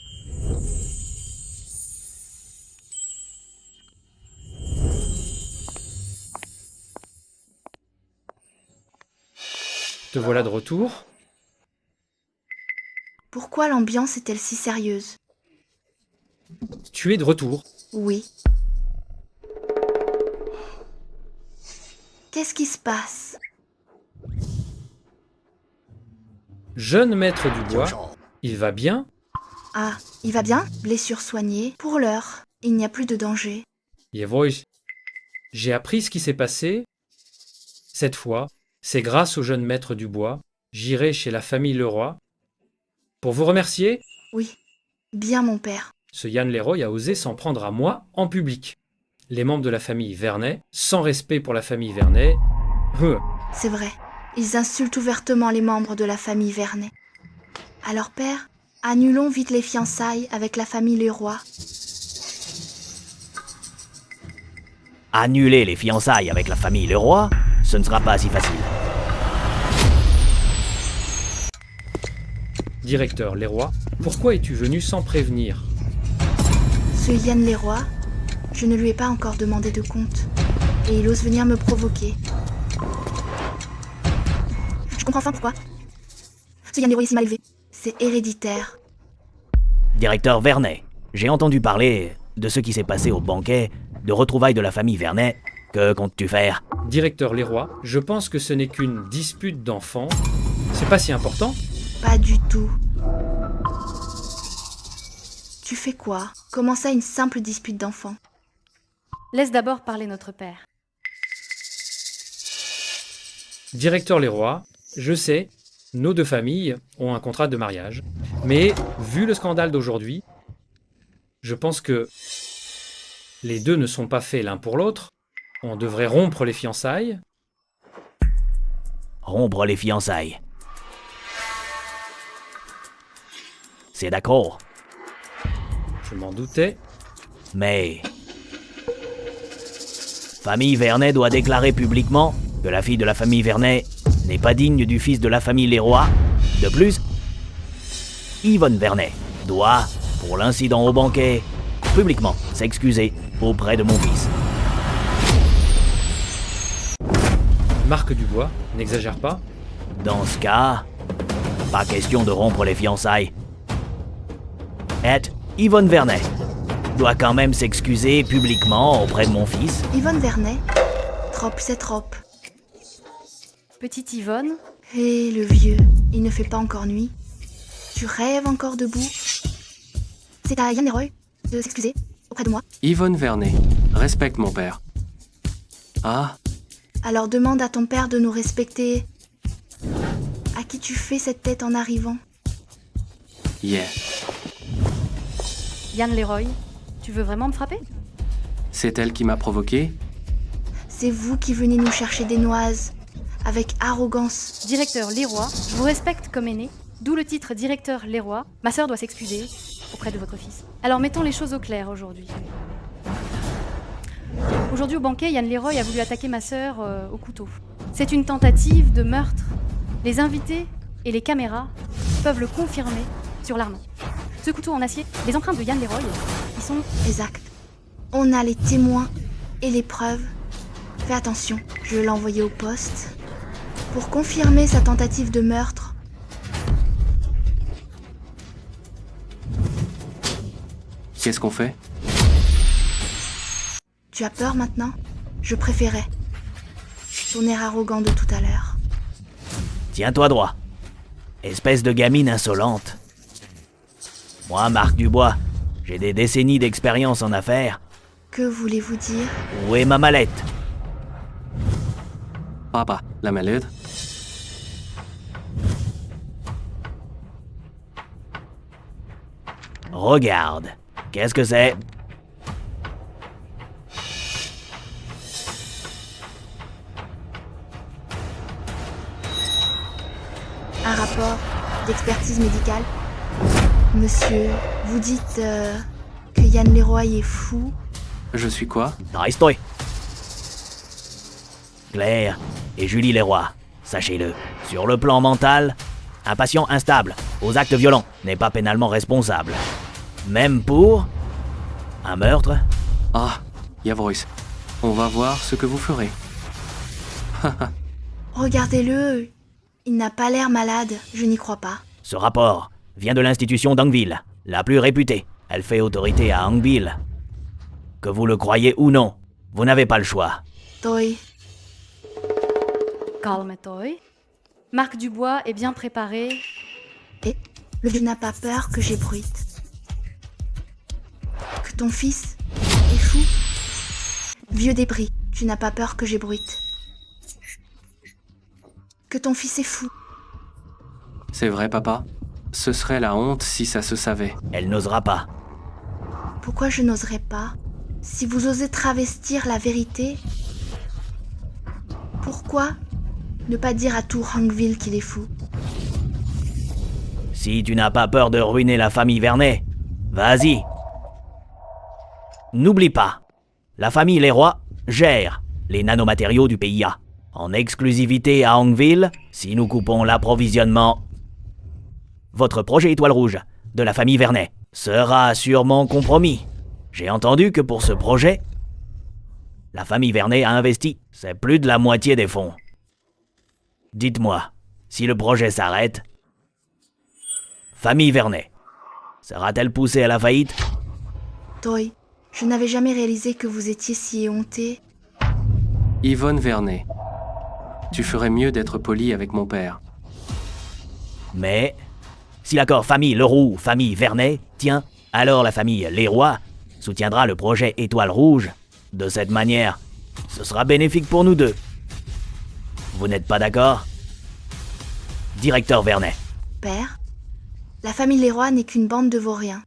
Te voilà de retour. Pourquoi l'ambiance est-elle si sérieuse? Tu es de retour. Oui. Qu'est-ce qui se passe? Jeune maître du bois, il va bien? Ah, il va bien? Blessure soignée. Pour l'heure, il n'y a plus de danger. Jawohl. J'ai appris ce qui s'est passé. Cette fois, c'est grâce au jeune maître du bois. J'irai chez la famille Leroy. Pour vous remercier, Oui, bien mon père. ce Yann Leroy a osé s'en prendre à moi en public. Les membres de la famille Vernet, sans respect pour la famille Vernet, C'est vrai, ils insultent ouvertement les membres de la famille Vernet. Alors père, annulons vite les fiançailles avec la famille Leroy. Annuler les fiançailles avec la famille Leroy, ce ne sera pas si facile. Directeur Leroy, pourquoi es-tu venu sans prévenir? Ce Yann Leroy, je ne lui ai pas encore demandé de compte. Et il ose venir me provoquer. Je comprends enfin pourquoi. Ce Yann Leroy est si mal élevé. C'est héréditaire. Directeur Vernet, j'ai entendu parler de ce qui s'est passé au banquet de retrouvailles de la famille Vernet. Que comptes-tu faire? Directeur Leroy, je pense que ce n'est qu'une dispute d'enfants. C'est pas si important. Pas du tout. Tu fais quoi? Comment ça, une simple dispute d'enfants? Laisse d'abord parler notre père. Directeur Leroy, je sais, nos deux familles ont un contrat de mariage. Mais, vu le scandale d'aujourd'hui, je pense que les deux ne sont pas faits l'un pour l'autre. On devrait rompre les fiançailles. Rompre les fiançailles. C'est d'accord. Je m'en doutais. Mais... Famille Vernet doit déclarer publiquement que la fille de la famille Vernet n'est pas digne du fils de la famille Leroy. De plus, Yvonne Vernet doit, pour l'incident au banquet, publiquement s'excuser auprès de mon fils. Marc Dubois, n'exagère pas. Dans ce cas, pas question de rompre les fiançailles. Et Yvonne Vernet doit quand même s'excuser publiquement auprès de mon fils. Yvonne Vernet? Trop, c'est trop. Petite Yvonne, Hé, le vieux, il ne fait pas encore nuit. Tu rêves encore debout? C'est à Yann Leroy de s'excuser auprès de moi. Yvonne Vernet, respecte mon père. Ah, Alors demande à ton père de nous respecter. À qui tu fais cette tête en arrivant? Yeah. Yann Leroy, tu veux vraiment me frapper? C'est elle qui m'a provoqué? C'est vous qui venez nous chercher des noises, avec arrogance. Directeur Leroy, je vous respecte comme aîné, d'où le titre directeur Leroy. Ma sœur doit s'excuser auprès de votre fils. Alors mettons les choses au clair aujourd'hui. Aujourd'hui au banquet, Yann Leroy a voulu attaquer ma sœur au couteau. C'est une tentative de meurtre. Les invités et les caméras peuvent le confirmer sur l'arme. Ce couteau en acier, les empreintes de Yann Leroy, ils sont... Exact. On a les témoins et les preuves. Fais attention, je vais l'envoyer au poste pour confirmer sa tentative de meurtre. Qu'est-ce qu'on fait? Tu as peur maintenant? Je préférais ton air arrogant de tout à l'heure. Tiens-toi droit. Espèce de gamine insolente. Moi, Marc Dubois, j'ai des décennies d'expérience en affaires. Que voulez-vous dire? Où est ma mallette? Papa, la mallette? Regarde. Qu'est-ce que c'est? Un rapport d'expertise médicale. Monsieur, vous dites que Yann Leroy est fou? Je suis quoi? Reste-toi. Claire et Julie Leroy, sachez-le, sur le plan mental, un patient instable, aux actes violents, n'est pas pénalement responsable. Même pour un meurtre. Ah, Yavrois, on va voir ce que vous ferez. Regardez-le, il n'a pas l'air malade, je n'y crois pas. Ce rapport vient de l'institution d'Angville, la plus réputée. Elle fait autorité à Angville. Que vous le croyez ou non, vous n'avez pas le choix. Toi, Calme-toi. Marc Dubois est bien préparé. et le vieux n'a pas peur que j'ébruite. Que ton fils est fou? Vieux débris, tu n'as pas peur que j'ébruite. Que ton fils est fou. C'est vrai, papa? Ce serait la honte si ça se savait. Elle n'osera pas. Pourquoi je n'oserais pas? Si vous osez travestir la vérité, pourquoi ne pas dire à tout Hangville qu'il est fou? Si tu n'as pas peur de ruiner la famille Vernet, vas-y. N'oublie pas, la famille Leroy gère les nanomatériaux du PIA. En exclusivité à Hangville, si nous coupons l'approvisionnement, votre projet Étoile Rouge de la famille Vernet sera sûrement compromis. J'ai entendu que pour ce projet, la famille Vernet a investi, c'est plus de la moitié des fonds. Dites-moi, si le projet s'arrête, famille Vernet sera-t-elle poussée à la faillite? Toi, je n'avais jamais réalisé que vous étiez si éhonté. Yvonne Vernet, tu ferais mieux d'être poli avec mon père. Mais, si l'accord famille Leroux, famille Vernet tient, alors la famille Leroy soutiendra le projet Étoile Rouge. De cette manière, ce sera bénéfique pour nous deux. Vous n'êtes pas d'accord? Directeur Vernet. Père, la famille Leroy n'est qu'une bande de vauriens.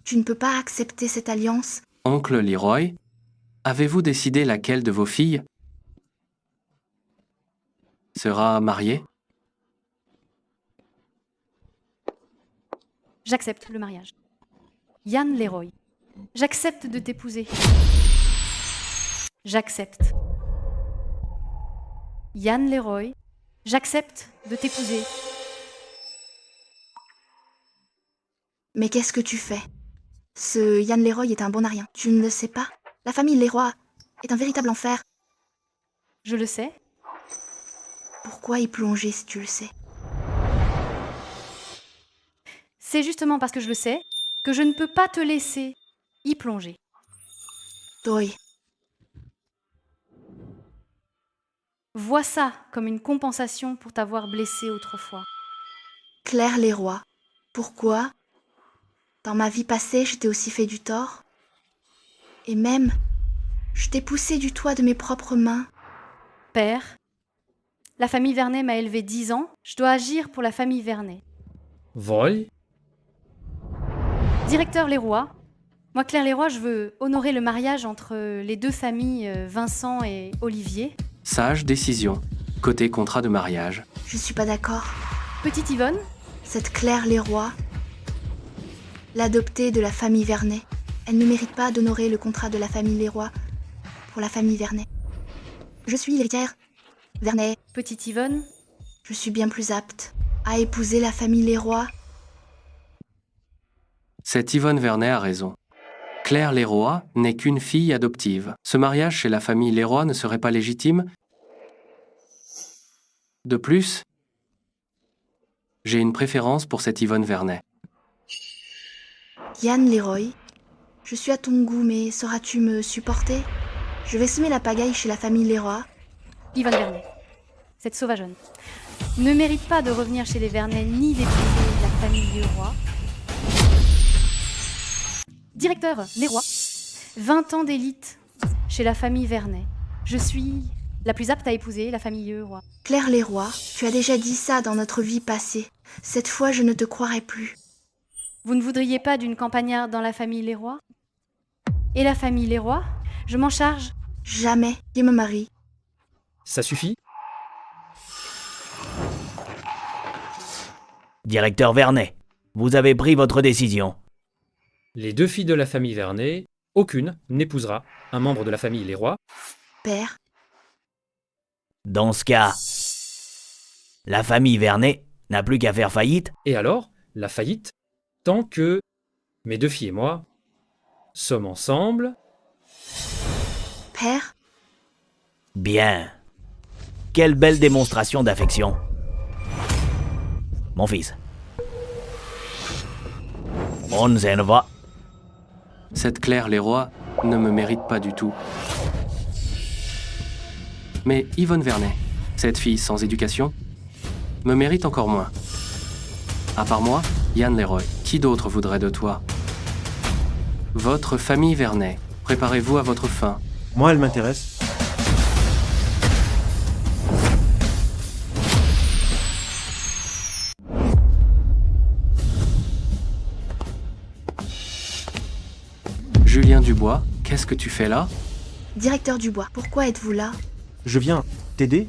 Tu ne peux pas accepter cette alliance. Oncle Leroy, avez-vous décidé laquelle de vos filles sera mariée? J'accepte le mariage. Yann Leroy, j'accepte de t'épouser. J'accepte. Yann Leroy, j'accepte de t'épouser. Mais qu'est-ce que tu fais? Ce Yann Leroy est un bon à rien. Tu ne le sais pas? La famille Leroy est un véritable enfer. Je le sais. Pourquoi y plonger si tu le sais? C'est justement parce que je le sais que je ne peux pas te laisser y plonger. Toi, Vois ça comme une compensation pour t'avoir blessé autrefois. Claire Leroy, pourquoi? Dans ma vie passée, je t'ai aussi fait du tort. Et même, je t'ai poussé du toit de mes propres mains. Père, la famille Vernet m'a élevé 10 ans. Je dois agir pour la famille Vernet. Voi, Directeur Leroy, moi Claire Leroy, je veux honorer le mariage entre les deux familles Vincent et Olivier. Sage décision. Côté contrat de mariage. Je suis pas d'accord. Petite Yvonne, Cette Claire Leroy, l'adoptée de la famille Vernet, elle ne mérite pas d'honorer le contrat de la famille Leroy pour la famille Vernet. Je suis l'héritière Vernet. Petite Yvonne, Je suis bien plus apte à épouser la famille Leroy. Cette Yvonne Vernet a raison. Claire Leroy n'est qu'une fille adoptive. Ce mariage chez la famille Leroy ne serait pas légitime. De plus, j'ai une préférence pour cette Yvonne Vernet. Yann Leroy, je suis à ton goût, mais sauras-tu me supporter? Je vais semer la pagaille chez la famille Leroy. Yvonne Vernet, cette sauvageonne, ne mérite pas de revenir chez les Vernet ni d'épouser la famille Leroy. Directeur Leroy, 20 ans d'élite chez la famille Vernet. Je suis la plus apte à épouser la famille Leroy. Claire Leroy, tu as déjà dit ça dans notre vie passée. Cette fois, je ne te croirai plus. Vous ne voudriez pas d'une campagnarde dans la famille Leroy? Et la famille Leroy? Je m'en charge. Jamais, qui me marie. ça suffit? Directeur Vernet, vous avez pris votre décision. Les deux filles de la famille Vernet, aucune n'épousera un membre de la famille Leroy. Père, Dans ce cas, la famille Vernet n'a plus qu'à faire faillite. Et alors, la faillite, tant que mes deux filles et moi sommes ensemble. père, Bien. Quelle belle démonstration d'affection. Mon fils. On s'en va. Cette Claire Leroy ne me mérite pas du tout. Mais Yvonne Vernet, cette fille sans éducation, me mérite encore moins. À part moi, Yann Leroy, qui d'autre voudrait de toi? Votre famille Vernet, préparez-vous à votre fin. Moi, elle m'intéresse. Julien Dubois, qu'est-ce que tu fais là? directeur Dubois, pourquoi êtes-vous là? Je viens t'aider.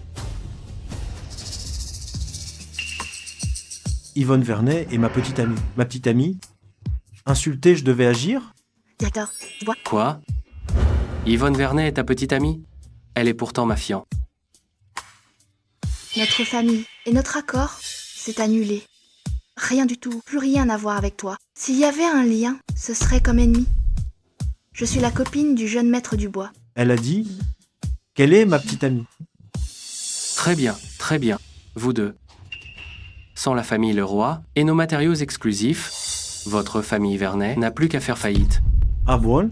Yvonne Vernet est ma petite amie. Ma petite amie. Insultée, je devais agir. Directeur Dubois, Quoi? Yvonne Vernet est ta petite amie? Elle est pourtant ma fiancée. notre famille et notre accord s'est annulé. Rien du tout, plus rien à voir avec toi. S'il y avait un lien, ce serait comme ennemi. Je suis la copine du jeune maître Dubois. Elle a dit qu'elle est ma petite amie. Très bien, vous deux. Sans la famille Leroy et nos matériaux exclusifs, votre famille Vernet n'a plus qu'à faire faillite. Ah bon?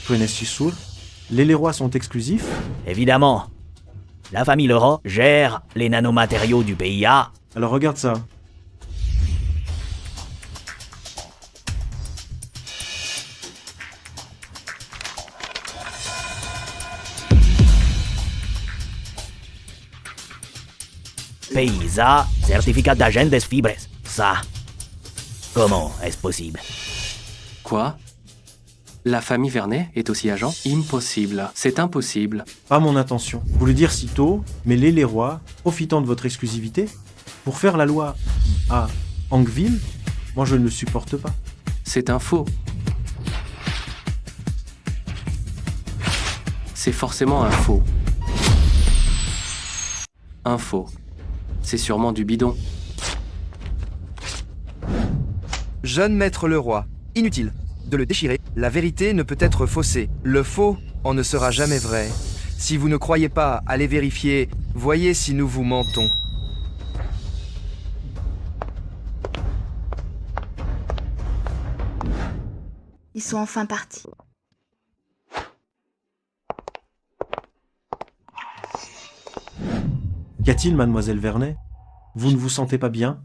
Tu en es si sûr? Les Leroy sont exclusifs? Évidemment. La famille Leroy gère les nanomatériaux du PIA. Alors regarde ça. PISA, certificat d'agent des fibres. Ça. Comment est-ce possible? Quoi? La famille Vernet est aussi agent? Impossible, c'est impossible. Pas mon intention. Vous le dire si tôt, mais les Leroy, profitant de votre exclusivité, pour faire la loi à Ankville, moi je ne le supporte pas. C'est un faux. C'est forcément un faux. Un faux. C'est sûrement du bidon. Jeune maître Leroy, inutile de le déchirer, la vérité ne peut être faussée. Le faux en ne sera jamais vrai. Si vous ne croyez pas, allez vérifier, voyez si nous vous mentons. Ils sont enfin partis. Qu'y a-t-il, mademoiselle Vernet? Vous ne vous sentez pas bien?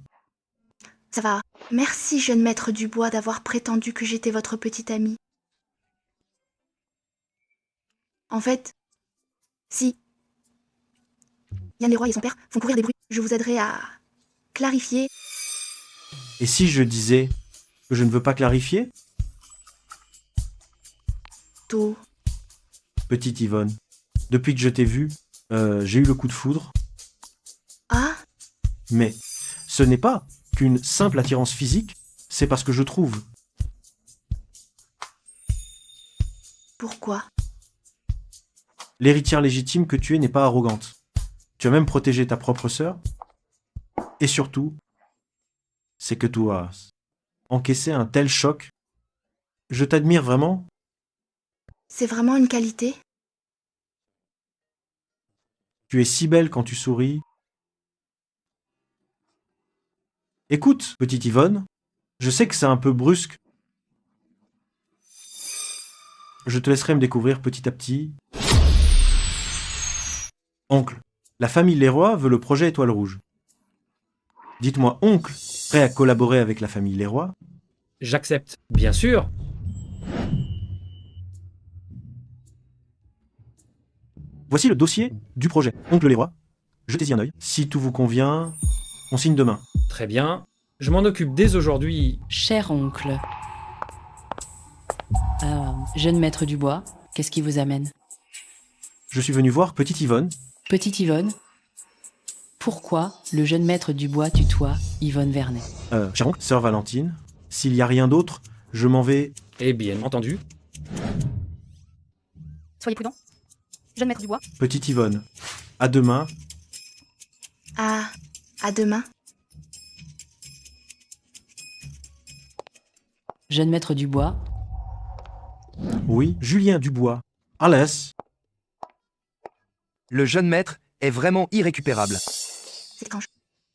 Ça va. Merci, jeune maître Dubois, d'avoir prétendu que j'étais votre petite amie. En fait, si. Yann Leroy et son père font courir des bruits. Je vous aiderai à clarifier. Et si je disais que je ne veux pas clarifier? Tôt. Petite Yvonne, depuis que je t'ai vue, j'ai eu le coup de foudre. Ah, Mais ce n'est pas qu'une simple attirance physique, c'est parce que je trouve. pourquoi? L'héritière légitime que tu es n'est pas arrogante. Tu as même protégé ta propre sœur. Et surtout, c'est que tu as encaissé un tel choc. Je t'admire vraiment. C'est vraiment une qualité? Tu es si belle quand tu souris. Écoute, petite Yvonne, je sais que c'est un peu brusque. Je te laisserai me découvrir petit à petit. Oncle, la famille Leroy veut le projet Étoile Rouge. Dites-moi, oncle, prêt à collaborer avec la famille Leroy? J'accepte, bien sûr. Voici le dossier du projet. Oncle Leroy, jetez-y un œil. Si tout vous convient, on signe demain. Très bien. Je m'en occupe dès aujourd'hui. Cher oncle. Jeune maître du bois, qu'est-ce qui vous amène? Je suis venu voir petite Yvonne. Petite Yvonne, pourquoi le jeune maître du bois tutoie Yvonne Vernet? Cher oncle, sœur Valentine, s'il n'y a rien d'autre, je m'en vais. Eh bien entendu. Soyez prudent. Jeune maître du bois. Petite Yvonne, à demain. À demain. Jeune maître du bois, Oui, Julien Dubois. Alès. Le jeune maître est vraiment irrécupérable. C'est étrange.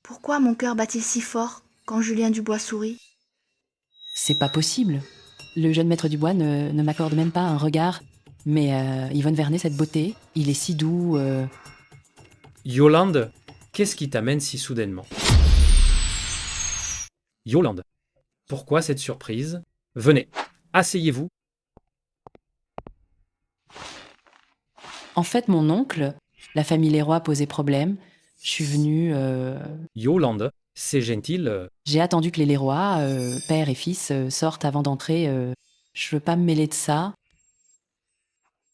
Pourquoi mon cœur bat-il si fort quand Julien Dubois sourit? c'est pas possible. Le jeune maître du bois ne m'accorde même pas un regard. Mais Yvonne Vernet, cette beauté, il est si doux. Yolande, qu'est-ce qui t'amène si soudainement? Yolande, pourquoi cette surprise? Venez, asseyez-vous. En fait, mon oncle, la famille Leroy posait problème. Je suis venue... Yolande, c'est gentil. J'ai attendu que les Leroy, père et fils, sortent avant d'entrer. Je veux pas me mêler de ça.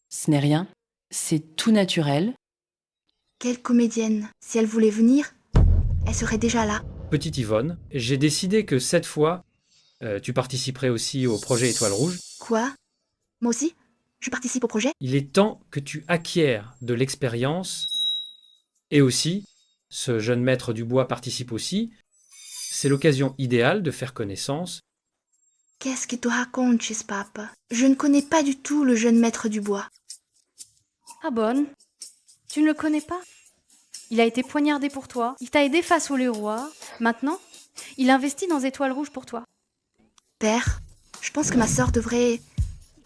Ce n'est rien. C'est tout naturel. Quelle comédienne. Si elle voulait venir, elle serait déjà là. Petite Yvonne, j'ai décidé que cette fois, tu participerais aussi au projet Étoile Rouge. Quoi? Moi aussi? Je participe au projet? Il est temps que tu acquières de l'expérience. Et aussi, ce jeune maître du bois participe aussi. C'est l'occasion idéale de faire connaissance. Qu'est-ce que tu racontes, Chespape? Je ne connais pas du tout le jeune maître du bois. Ah bonne. Tu ne le connais pas? Il a été poignardé pour toi. Il t'a aidé face au Leroy. Maintenant, il investit dans Étoile Rouge pour toi. Père, je pense que ma sœur devrait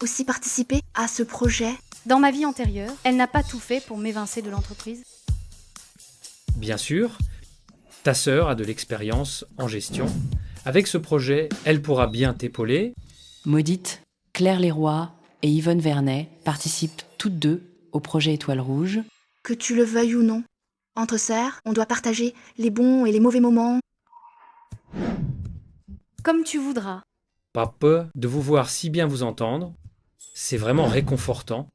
aussi participer à ce projet. Dans ma vie antérieure, elle n'a pas tout fait pour m'évincer de l'entreprise. Bien sûr, ta sœur a de l'expérience en gestion. Avec ce projet, elle pourra bien t'épauler. Maudite, Claire Leroy et Yvonne Vernet participent toutes deux au projet Étoile Rouge. Que tu le veuilles ou non. Entre sœurs, on doit partager les bons et les mauvais moments. Comme tu voudras. Pas peur de vous voir si bien vous entendre. C'est vraiment réconfortant.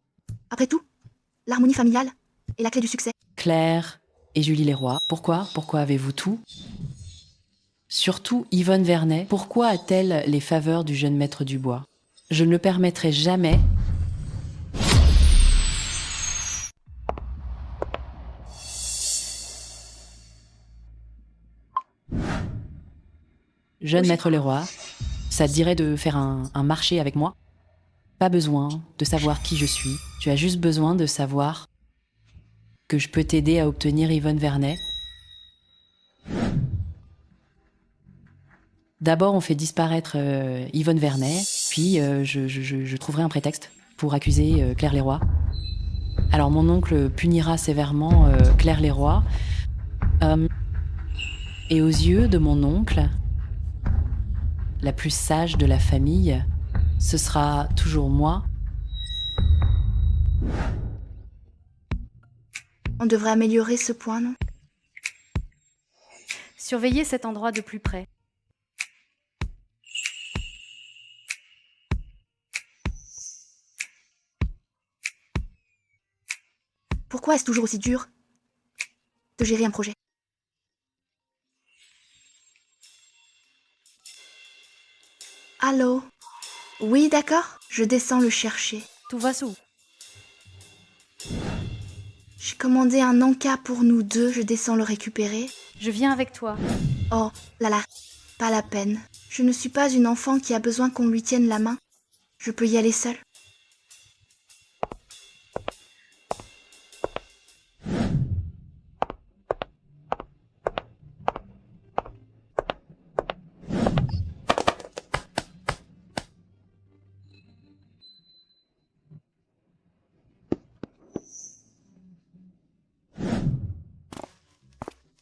Après tout, l'harmonie familiale est la clé du succès. Claire et Julie Leroy, pourquoi? Pourquoi avez-vous tout? Surtout Yvonne Vernet, pourquoi a-t-elle les faveurs du jeune maître du bois? Je ne le permettrai jamais. Jeune maître Leroy, ça te dirait de faire un marché avec moi? Pas besoin de savoir qui je suis. Tu as juste besoin de savoir que je peux t'aider à obtenir Yvonne Vernet. D'abord, on fait disparaître Yvonne Vernet, puis je trouverai un prétexte pour accuser Claire Leroy. Alors, mon oncle punira sévèrement Claire Leroy. Et aux yeux de mon oncle, la plus sage de la famille, ce sera toujours moi. On devrait améliorer ce point, non? Surveillez cet endroit de plus près. Pourquoi est-ce toujours aussi dur de gérer un projet? Allô? Oui, d'accord, je descends le chercher. Tout va sous. J'ai commandé un encas pour nous deux, je descends le récupérer. Je viens avec toi. Oh, là, pas la peine. Je ne suis pas une enfant qui a besoin qu'on lui tienne la main. Je peux y aller seule.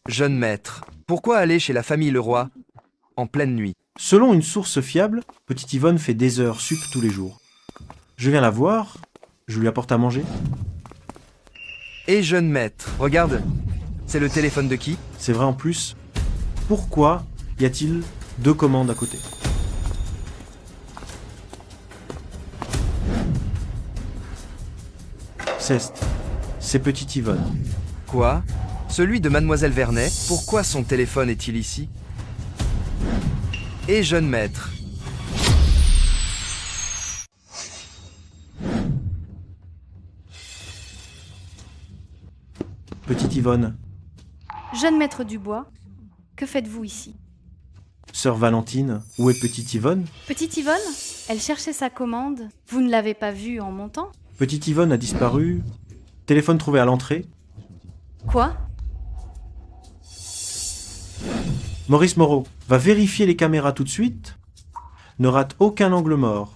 Jeune maître, pourquoi aller chez la famille Leroy en pleine nuit? Selon une source fiable, petite Yvonne fait des heures sup tous les jours. Je viens la voir, je lui apporte à manger. Et jeune maître, regarde, c'est le téléphone de qui? C'est vrai en plus. Pourquoi y a-t-il 2 commandes à côté? C'est petite Yvonne. Quoi? Celui de mademoiselle Vernet? Pourquoi son téléphone est-il ici? Et jeune maître. Petite Yvonne, Jeune maître Dubois, que faites-vous ici? sœur Valentine, où est petite Yvonne? Petite Yvonne, elle cherchait sa commande. Vous ne l'avez pas vue en montant? Petite Yvonne a disparu. Téléphone trouvé à l'entrée. Quoi? Maurice Moreau va vérifier les caméras tout de suite. Ne rate aucun angle mort.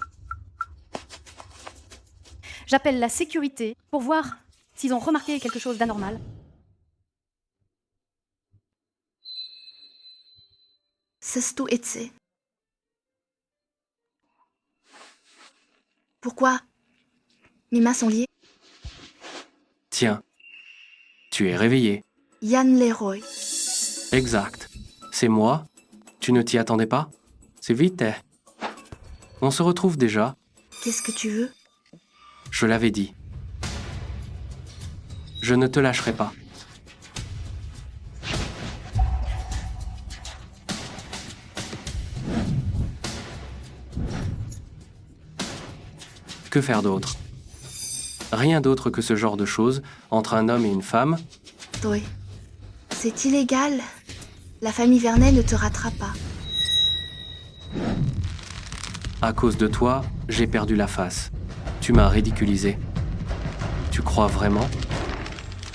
J'appelle la sécurité pour voir s'ils ont remarqué quelque chose d'anormal. Sestu etse. Pourquoi mes mains sont liées? Tiens, tu es réveillé. Yann Leroy. Exact. C'est moi. Tu ne t'y attendais pas? C'est vite, eh. On se retrouve déjà. Qu'est-ce que tu veux? Je l'avais dit. Je ne te lâcherai pas. Que faire d'autre? Rien d'autre que ce genre de choses entre un homme et une femme. Toi. C'est illégal. La famille Vernet ne te ratera pas. À cause de toi, j'ai perdu la face. Tu m'as ridiculisé. Tu crois vraiment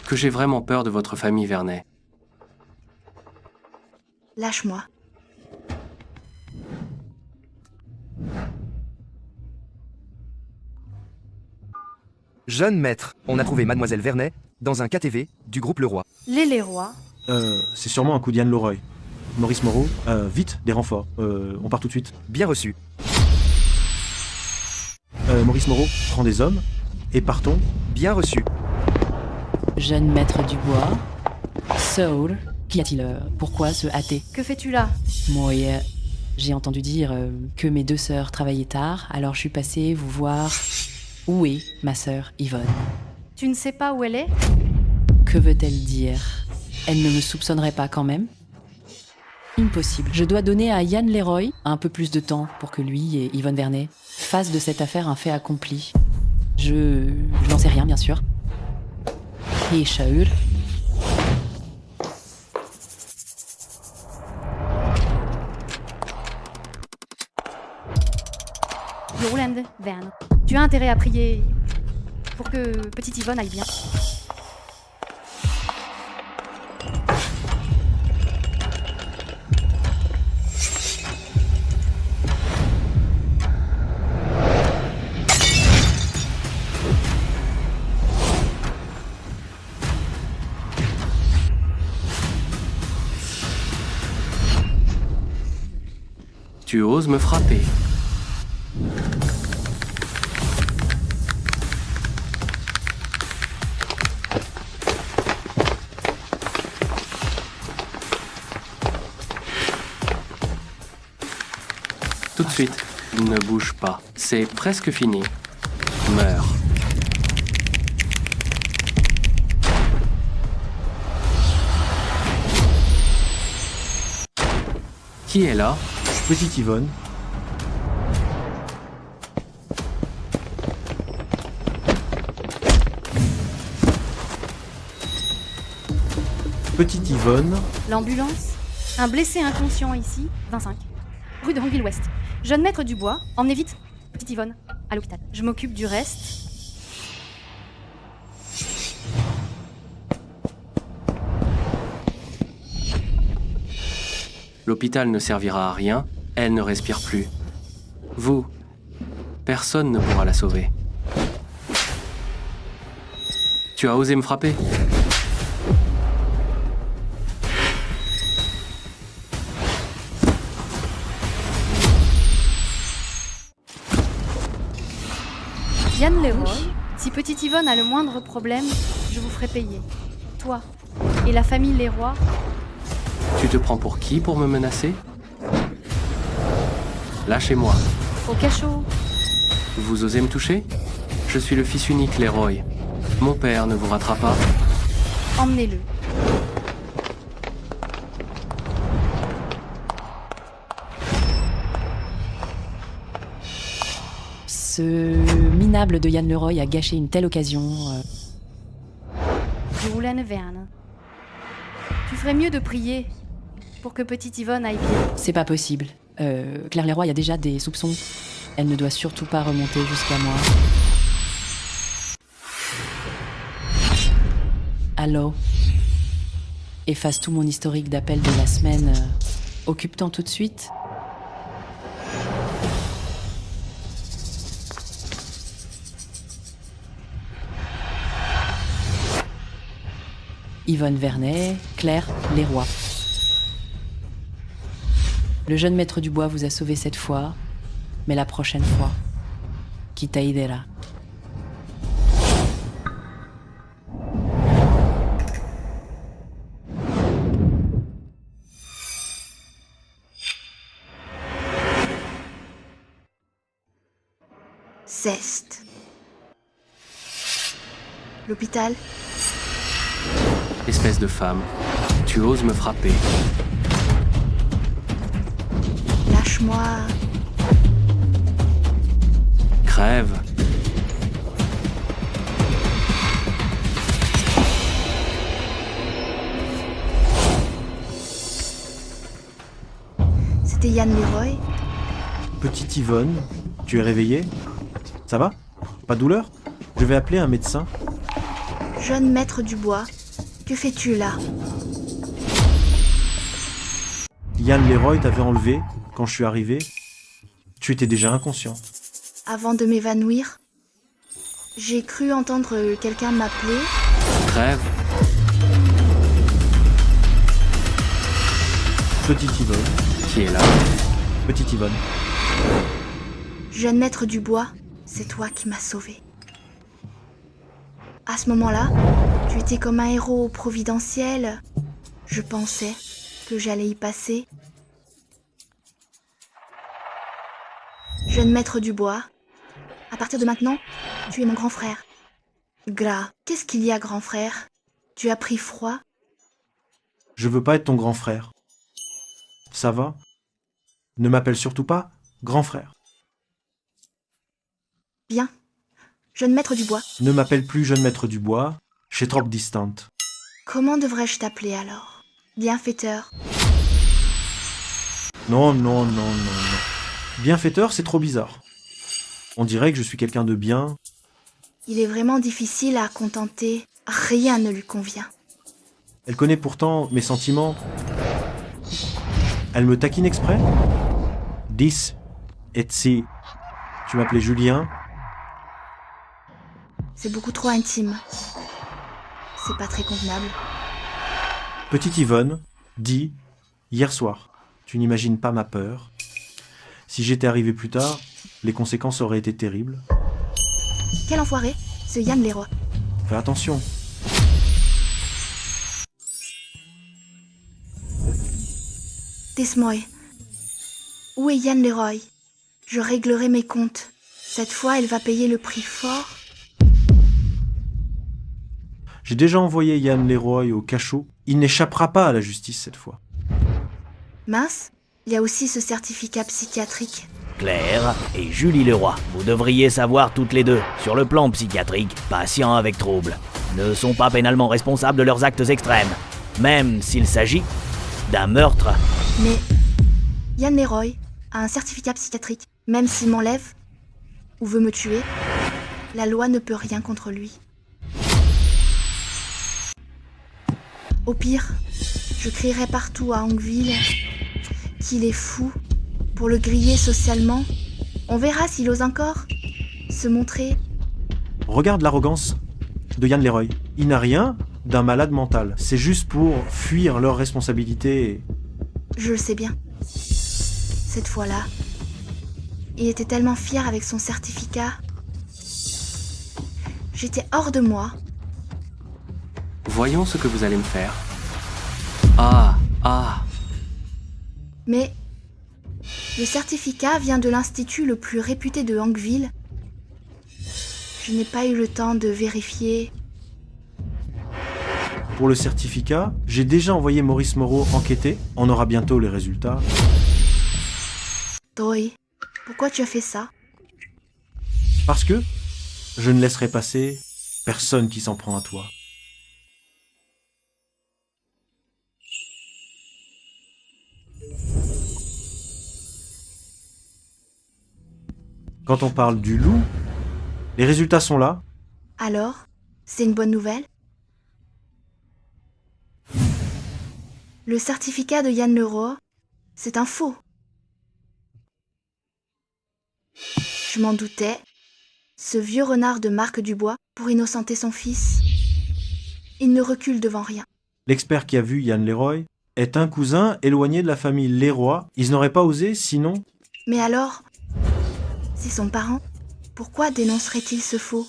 que j'ai vraiment peur de votre famille Vernet? Lâche-moi. Jeune maître, on a trouvé mademoiselle Vernet dans un KTV du groupe Leroy. Les Leroy. C'est sûrement un coup d'Yann Leroy. Maurice Moreau, vite, des renforts. On part tout de suite. Bien reçu. Maurice Moreau, prend des hommes et partons. Bien reçu. Jeune maître Dubois. Saul, qu'y a-t-il? Pourquoi se hâter? Que fais-tu là? Moi, j'ai entendu dire que mes 2 sœurs travaillaient tard, alors je suis passée vous voir. Où est ma sœur Yvonne? Tu ne sais pas où elle est? Que veut-elle dire? Elle ne me soupçonnerait pas quand même? Impossible. Je dois donner à Yann Leroy un peu plus de temps pour que lui et Yvonne Vernet fassent de cette affaire un fait accompli. Je n'en sais rien, bien sûr. Et Shaul? Roland Verne. Tu as intérêt à prier pour que petite Yvonne aille bien. Tu oses me frapper. suite. Ne bouge pas. C'est presque fini. Meurs. Qui est là? Petite Yvonne. Petite Yvonne. L'ambulance. Un blessé inconscient ici, 25. Rue de Ranville-Ouest. Jeune maître du bois, emmenez vite petite Yvonne à l'hôpital. Je m'occupe du reste. L'hôpital ne servira à rien, elle ne respire plus. Vous, personne ne pourra la sauver. Tu as osé me frapper? Yann Leroy, si petite Yvonne a le moindre problème, je vous ferai payer. Toi et la famille Leroy. Tu te prends pour qui pour me menacer? Lâchez-moi. Au cachot. Vous osez me toucher? Je suis le fils unique Leroy. Mon père ne vous ratera pas. Emmenez-le. Ce minable de Yann Leroy a gâché une telle occasion. Juliane Verne. Tu ferais mieux de prier pour que petite Yvonne aille bien. C'est pas possible. Claire Leroy a déjà des soupçons. Elle ne doit surtout pas remonter jusqu'à moi. Allô? Efface tout mon historique d'appels de la semaine. Occupe-t'en tout de suite. Yvonne Vernet, Claire Leroy. Le jeune maître du bois vous a sauvé cette fois, mais la prochaine fois, Kitaïdera. Zest. L'hôpital. Espèce de femme, tu oses me frapper. Lâche-moi. Crève. C'était Yann Leroy. Petite Yvonne, tu es réveillée? Ça va? Pas de douleur? Je vais appeler un médecin. Jeune maître du bois, que fais-tu là? Yann Leroy t'avait enlevé quand je suis arrivé. Tu étais déjà inconscient. Avant de m'évanouir, j'ai cru entendre quelqu'un m'appeler. Crève. Petite Yvonne. Qui est là? Petite Yvonne. Jeune maître du bois, c'est toi qui m'as sauvé. À ce moment-là, tu étais comme un héros providentiel. Je pensais que j'allais y passer. Jeune maître du bois, à partir de maintenant, tu es mon grand frère. Gras, qu'est-ce qu'il y a, grand frère? Tu as pris froid? Je veux pas être ton grand frère. Ça va? Ne m'appelle surtout pas grand frère. Bien. Jeune maître du bois. Ne m'appelle plus jeune maître du bois, c'est trop distant. Comment devrais-je t'appeler alors? Bienfaiteur. Non. Bienfaiteur, c'est trop bizarre. On dirait que je suis quelqu'un de bien. Il est vraiment difficile à contenter. Rien ne lui convient. Elle connaît pourtant mes sentiments. Elle me taquine exprès. 10. Et si tu m'appelais Julien? C'est beaucoup trop intime. C'est pas très convenable. Petite Yvonne, dis, hier soir, tu n'imagines pas ma peur. Si j'étais arrivé plus tard, les conséquences auraient été terribles. Quel enfoiré, ce Yann Leroy. Fais attention. Desmoy. Où est Yann Leroy? Je réglerai mes comptes. Cette fois, elle va payer le prix fort. J'ai déjà envoyé Yann Leroy au cachot. Il n'échappera pas à la justice cette fois. Mince, il y a aussi ce certificat psychiatrique. Claire et Julie Leroy, vous devriez savoir toutes les deux, sur le plan psychiatrique, patients avec troubles ne sont pas pénalement responsables de leurs actes extrêmes, même s'il s'agit d'un meurtre. Mais Yann Leroy a un certificat psychiatrique. Même s'il m'enlève ou veut me tuer, la loi ne peut rien contre lui. Au pire, je crierai partout à Hongville qu'il est fou pour le griller socialement. On verra s'il ose encore se montrer. Regarde l'arrogance de Yann Leroy. Il n'a rien d'un malade mental. C'est juste pour fuir leurs responsabilités. Je le sais bien. Cette fois-là, il était tellement fier avec son certificat. J'étais hors de moi. Voyons ce que vous allez me faire. Mais le certificat vient de l'institut le plus réputé de Hongville. Je n'ai pas eu le temps de vérifier. Pour le certificat, j'ai déjà envoyé Maurice Moreau enquêter. On aura bientôt les résultats. Toy, pourquoi tu as fait ça? Parce que je ne laisserai passer personne qui s'en prend à toi. Quand on parle du loup, les résultats sont là. Alors, c'est une bonne nouvelle? Le certificat de Yann Leroy, c'est un faux. Je m'en doutais. Ce vieux renard de Marc Dubois pour innocenter son fils. Il ne recule devant rien. L'expert qui a vu Yann Leroy est un cousin éloigné de la famille Leroy. Ils n'auraient pas osé, sinon... Mais alors, c'est son parent. Pourquoi dénoncerait-il ce faux?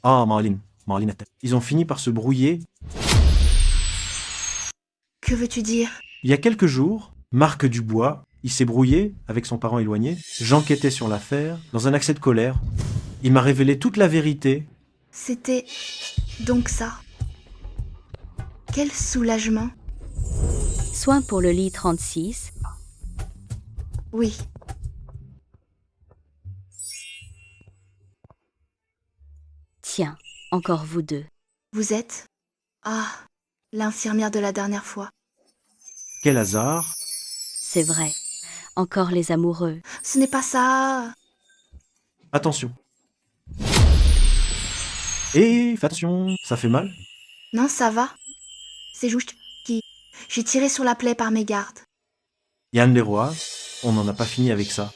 Ah, Marlene. Ils ont fini par se brouiller. Que veux-tu dire? Il y a quelques jours, Marc Dubois, il s'est brouillé avec son parent éloigné. J'enquêtais sur l'affaire, dans un accès de colère. Il m'a révélé toute la vérité. C'était donc ça. Quel soulagement. Soin pour le lit 36. Oui. Tiens, encore vous deux. Vous êtes... Ah, l'infirmière de la dernière fois. Quel hasard. C'est vrai. Encore les amoureux. Ce n'est pas ça. Attention. Et attention, ça fait mal? Non, ça va. C'est juste qui... J'ai tiré sur la plaie par mégarde. Yann Leroy, on n'en a pas fini avec ça.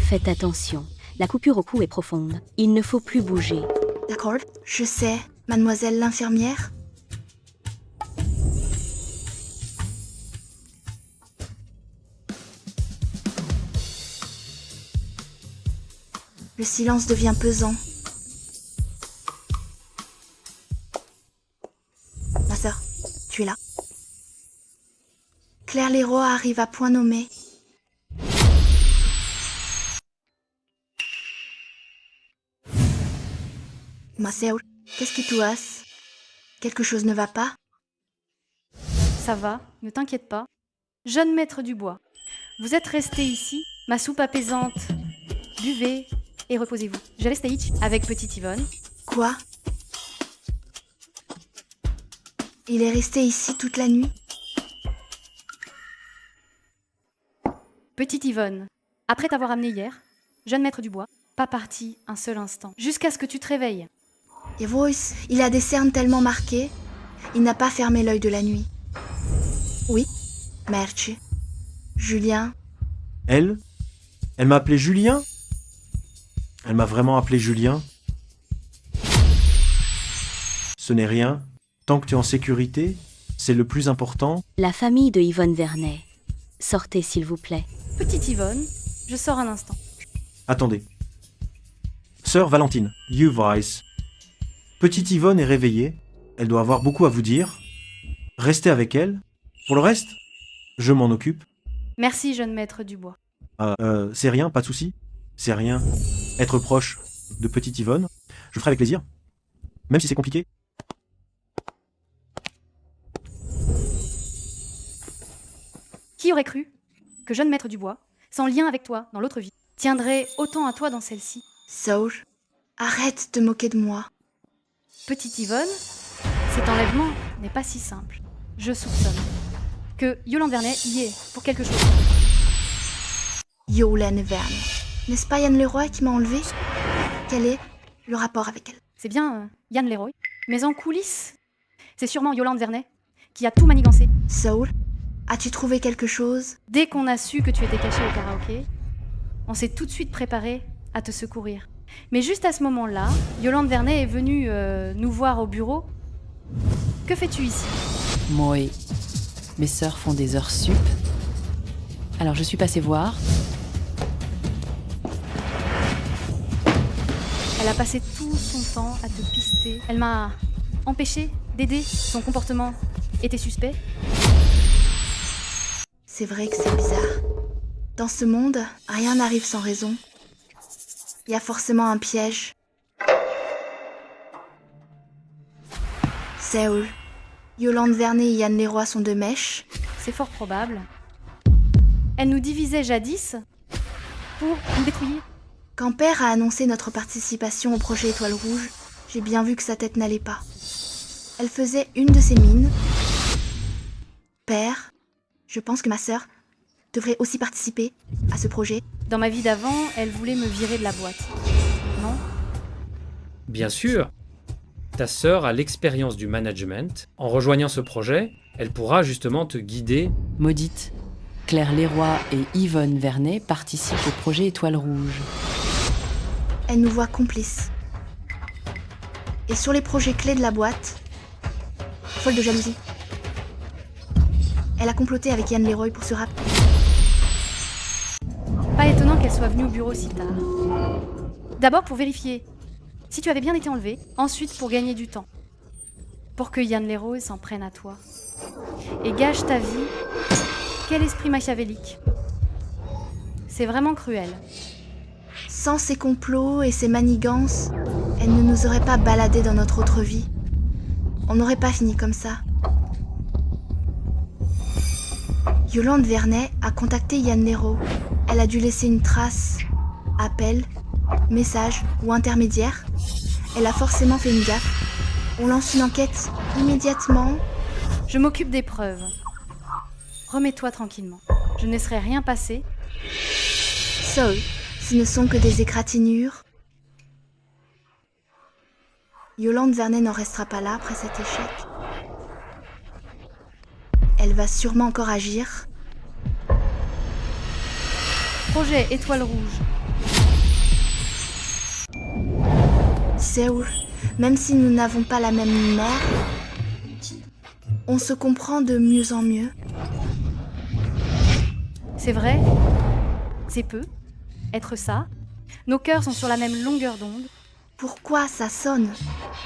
Faites attention. La coupure au cou est profonde. Il ne faut plus bouger. D'accord, je sais, mademoiselle l'infirmière. Le silence devient pesant. Ma sœur, tu es là. Claire Leroy arrive à point nommé. Ma sœur, qu'est-ce qui tu as? Quelque chose ne va pas? Ça va, ne t'inquiète pas. Jeune maître Dubois, vous êtes resté ici, ma soupe apaisante. Buvez et reposez-vous. Je reste ici avec petite Yvonne. Quoi? Il est resté ici toute la nuit? Petite Yvonne, après t'avoir amené hier, jeune maître Dubois, pas parti un seul instant, jusqu'à ce que tu te réveilles. Et Voice, il a des cernes tellement marquées, il n'a pas fermé l'œil de la nuit. Oui, merci. Julien. Elle m'a appelé Julien? Elle m'a vraiment appelé Julien? Ce n'est rien. Tant que tu es en sécurité, c'est le plus important. La famille de Yvonne Vernet. Sortez, s'il vous plaît. Petite Yvonne, je sors un instant. Attendez. Sœur Valentine, you voice. Petite Yvonne est réveillée. Elle doit avoir beaucoup à vous dire. Restez avec elle. Pour le reste, je m'en occupe. Merci, jeune maître Dubois. C'est rien, pas de souci. C'est rien. Être proche de petite Yvonne, je le ferai avec plaisir. Même si c'est compliqué. Qui aurait cru que jeune maître du bois, sans lien avec toi dans l'autre vie, tiendrait autant à toi dans celle-ci? Saul, arrête de te moquer de moi. Petite Yvonne, cet enlèvement n'est pas si simple. Je soupçonne que Yolande Vernet y est pour quelque chose. Yolande Vernet. N'est-ce pas Yann Leroy qui m'a enlevé? Quel est le rapport avec elle? C'est bien Yann Leroy, mais en coulisses, c'est sûrement Yolande Vernet qui a tout manigancé. Saul, as-tu trouvé quelque chose? Dès qu'on a su que tu étais caché au karaoké, on s'est tout de suite préparé à te secourir. Mais juste à ce moment-là, Yolande Vernet est venue nous voir au bureau. Que fais-tu ici? Moé, mes sœurs font des heures sup. Alors je suis passée voir. Elle a passé tout son temps à te pister. Elle m'a empêché d'aider. Son comportement était suspect. C'est vrai que c'est bizarre. Dans ce monde, rien n'arrive sans raison. Il y a forcément un piège. Saul, Yolande Vernet et Yann Leroy sont de mèche. C'est fort probable. Elle nous divisait jadis pour nous détruire. Quand Père a annoncé notre participation au projet Étoile Rouge, j'ai bien vu que sa tête n'allait pas. Elle faisait une de ses mines. Père, je pense que ma sœur devrait aussi participer à ce projet. Dans ma vie d'avant, elle voulait me virer de la boîte. Non? Bien sûr, ta sœur a l'expérience du management. En rejoignant ce projet, elle pourra justement te guider. Maudite, Claire Leroy et Yvonne Vernet participent au projet Étoile Rouge. Elle nous voit complices. Et sur les projets clés de la boîte, folle de jalousie. Elle a comploté avec Yann Leroy pour ce rap. Pas étonnant qu'elle soit venue au bureau si tard. D'abord pour vérifier si tu avais bien été enlevé, ensuite pour gagner du temps. Pour que Yann Leroy s'en prenne à toi. Et gâche ta vie. Quel esprit machiavélique. C'est vraiment cruel. Sans ces complots et ces manigances, elle ne nous aurait pas baladés dans notre autre vie. On n'aurait pas fini comme ça. Yolande Vernet a contacté Yann Leroy. Elle a dû laisser une trace, appel, message ou intermédiaire. Elle a forcément fait une gaffe. On lance une enquête immédiatement. Je m'occupe des preuves. Remets-toi tranquillement. Je ne laisserai rien passer. Saul, ce ne sont que des égratignures. Yolande Vernet n'en restera pas là après cet échec. Elle va sûrement encore agir. Projet Étoile Rouge. Saul, même si nous n'avons pas la même mère, on se comprend de mieux en mieux. C'est vrai, c'est peu, être ça. Nos cœurs sont sur la même longueur d'onde. Pourquoi ça sonne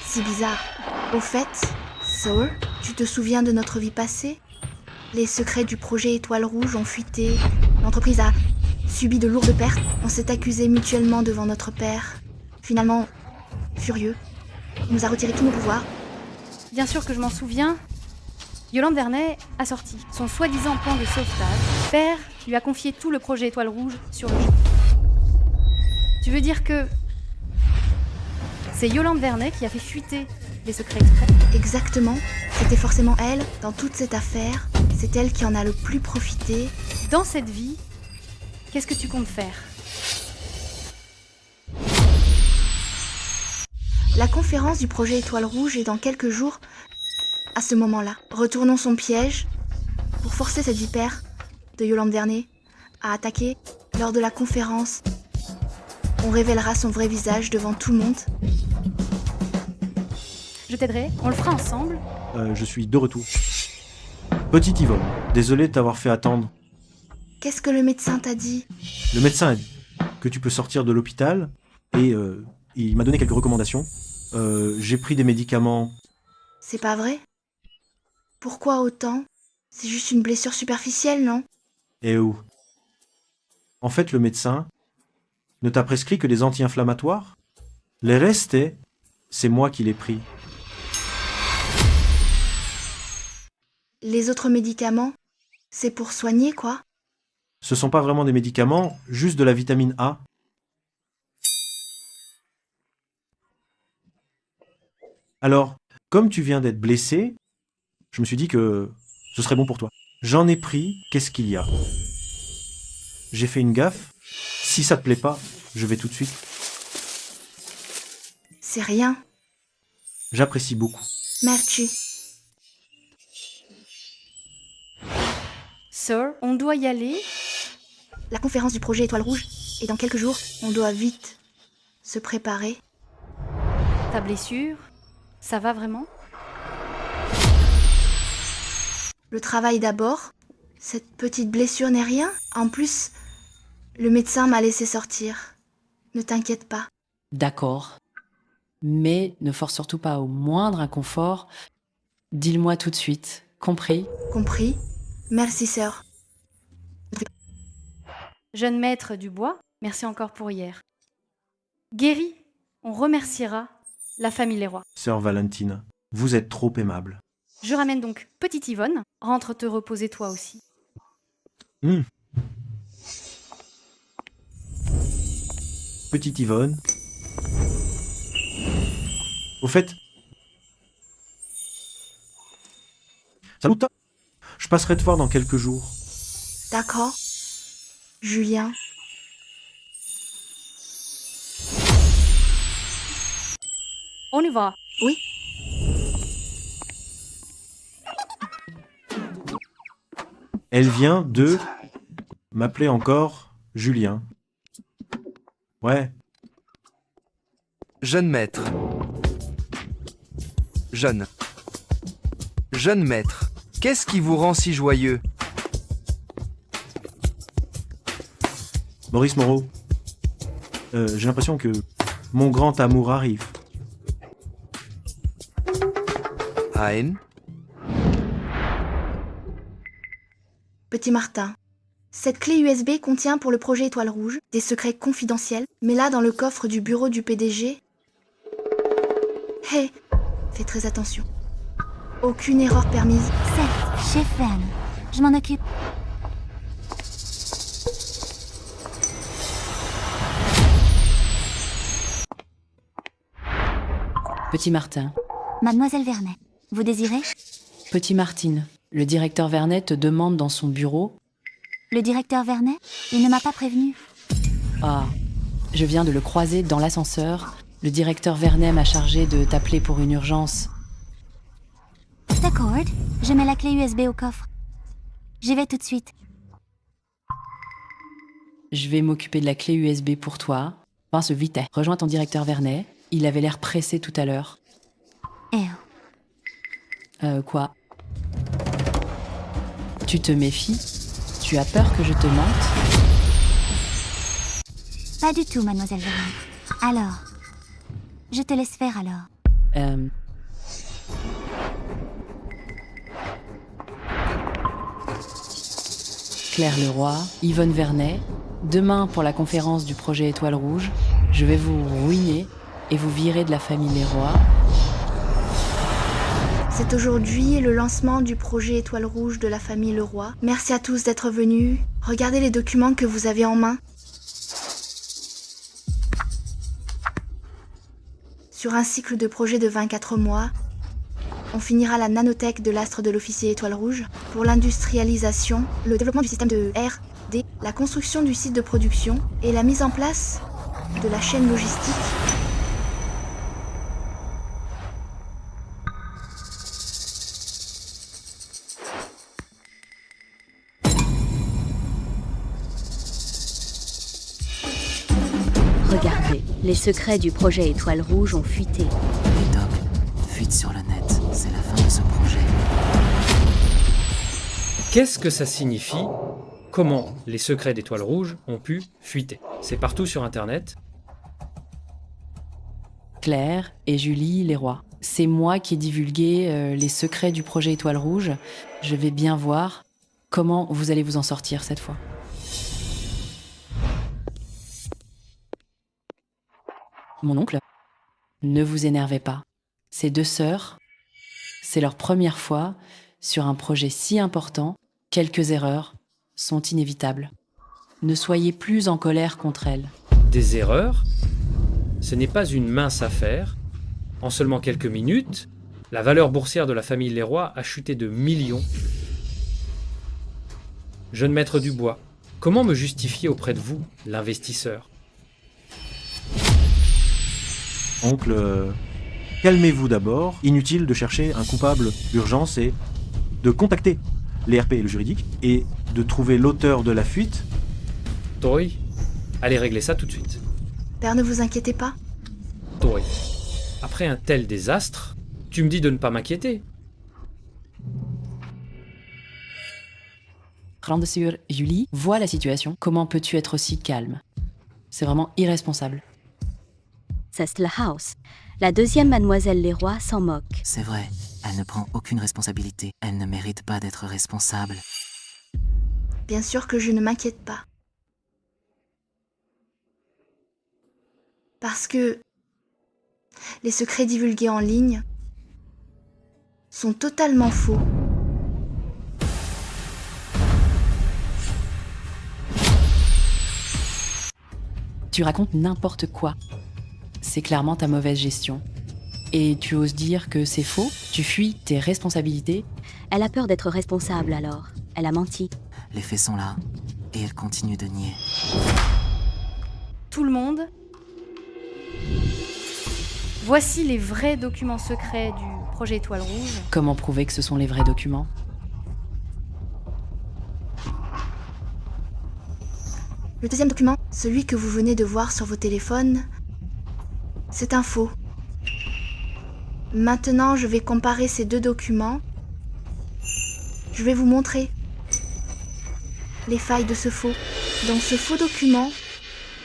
si bizarre? Au fait, Saul, tu te souviens de notre vie passée? Les secrets du projet Étoile Rouge ont fuité. L'entreprise a subi de lourdes pertes. On s'est accusés mutuellement devant notre père. Finalement, furieux, il nous a retiré tous nos pouvoirs. Bien sûr que je m'en souviens. Yolande Vernet a sorti son soi-disant plan de sauvetage. Père lui a confié tout le projet Étoile Rouge sur le jeu. Tu veux dire que c'est Yolande Vernet qui a fait fuiter les secrets exprès? Exactement. C'était forcément elle, dans toute cette affaire. C'est elle qui en a le plus profité. Dans cette vie, qu'est-ce que tu comptes faire? La conférence du projet Étoile Rouge est dans quelques jours. À ce moment-là, retournons son piège pour forcer cette vipère de Yolande Vernet à attaquer lors de la conférence. On révélera son vrai visage devant tout le monde. Je t'aiderai, on le fera ensemble. Je suis de retour. Petite Yvonne, désolé de t'avoir fait attendre. Qu'est-ce que le médecin t'a dit? Le médecin a dit que tu peux sortir de l'hôpital et il m'a donné quelques recommandations. J'ai pris des médicaments. C'est pas vrai? Pourquoi autant? C'est juste une blessure superficielle, non? Et où? En fait, le médecin ne t'a prescrit que des anti-inflammatoires? Les restes, c'est moi qui les pris. Les autres médicaments, c'est pour soigner, quoi. Ce sont pas vraiment des médicaments, juste de la vitamine A. Alors, comme tu viens d'être blessé, je me suis dit que ce serait bon pour toi. J'en ai pris, qu'est-ce qu'il y a? J'ai fait une gaffe. Si ça te plaît pas, je vais tout de suite. C'est rien. J'apprécie beaucoup. Merci. Sir, on doit y aller. La conférence du projet Étoile Rouge est dans quelques jours. On doit vite se préparer. Ta blessure, ça va vraiment? Le travail d'abord. Cette petite blessure n'est rien. En plus, le médecin m'a laissé sortir. Ne t'inquiète pas. D'accord. Mais ne force surtout pas au moindre inconfort. Dis-le-moi tout de suite. Compris? Compris? Merci, sœur. Jeune maître du bois, merci encore pour hier. Guéri, on remerciera la famille Leroy. Sœur Valentine, vous êtes trop aimable. Je ramène donc petite Yvonne. Rentre te reposer toi aussi. Petite Yvonne. Au fait, salut, je passerai te voir dans quelques jours. D'accord. Julien. On y va. Oui. Elle vient de m'appeler encore Julien. Ouais. Jeune maître. Jeune. Jeune maître. Qu'est-ce qui vous rend si joyeux? Maurice Moreau. J'ai l'impression que mon grand amour arrive. Aen. Petit Martin. Cette clé USB contient pour le projet Étoile Rouge des secrets confidentiels, mais là dans le coffre du bureau du PDG. Hé, fais très attention. Aucune erreur permise. Certes, chef Verne. Je m'en occupe. Petit Martin. Mademoiselle Vernet, vous désirez? Petit Martine, le directeur Vernet te demande dans son bureau. Le directeur Vernet? Il ne m'a pas prévenu. Ah, je viens de le croiser dans l'ascenseur. Le directeur Vernet m'a chargé de t'appeler pour une urgence. D'accord, je mets la clé USB au coffre. J'y vais tout de suite. Je vais m'occuper de la clé USB pour toi. Pense vite. Rejoins ton directeur Vernet. Il avait l'air pressé tout à l'heure. Quoi? Tu te méfies? Tu as peur que je te mente? Pas du tout, mademoiselle Vernet. Alors, je te laisse faire alors. Claire Leroy, Yvonne Vernet, demain pour la conférence du projet Étoile Rouge, je vais vous ruiner et vous virer de la famille Leroy. C'est aujourd'hui le lancement du projet Étoile Rouge de la famille Leroy. Merci à tous d'être venus. Regardez les documents que vous avez en main. Sur un cycle de projet de 24 mois, on finira la nanotech de l'astre de l'officier Étoile Rouge pour l'industrialisation, le développement du système de R&D, la construction du site de production et la mise en place de la chaîne logistique. Regardez, les secrets du projet Étoile Rouge ont fuité. Les docs, fuite sur le net. C'est la fin de ce projet. Qu'est-ce que ça signifie? Comment les secrets d'Étoile Rouge ont pu fuiter? C'est partout sur Internet. Claire et Julie Leroy. C'est moi qui ai divulgué les secrets du projet Étoile Rouge. Je vais bien voir comment vous allez vous en sortir cette fois. Mon oncle, ne vous énervez pas. Ces deux sœurs, c'est leur première fois sur un projet si important. Quelques erreurs sont inévitables. Ne soyez plus en colère contre elles. Des erreurs? Ce n'est pas une mince affaire. En seulement quelques minutes, la valeur boursière de la famille Leroy a chuté de millions. Jeune maître du bois, comment me justifier auprès de vous, l'investisseur? Oncle, calmez-vous d'abord. Inutile de chercher un coupable. L'urgence est de contacter les RP et le juridique et de trouver l'auteur de la fuite. Toy, allez régler ça tout de suite. Père, ne vous inquiétez pas. Toy, après un tel désastre, tu me dis de ne pas m'inquiéter. Grande sœur Julie voit la situation. Comment peux-tu être aussi calme? C'est vraiment irresponsable. Ceste House. La deuxième mademoiselle Leroy s'en moque. C'est vrai, elle ne prend aucune responsabilité. Elle ne mérite pas d'être responsable. Bien sûr que je ne m'inquiète pas. Parce que les secrets divulgués en ligne sont totalement faux. Tu racontes n'importe quoi. C'est clairement ta mauvaise gestion. Et tu oses dire que c'est faux? Tu fuis tes responsabilités? Elle a peur d'être responsable alors. Elle a menti. Les faits sont là, et elle continue de nier. Tout le monde. Voici les vrais documents secrets du projet Étoile Rouge. Comment prouver que ce sont les vrais documents? Le deuxième document, celui que vous venez de voir sur vos téléphones, c'est un faux. Maintenant, je vais comparer ces deux documents. Je vais vous montrer les failles de ce faux. Dans ce faux document,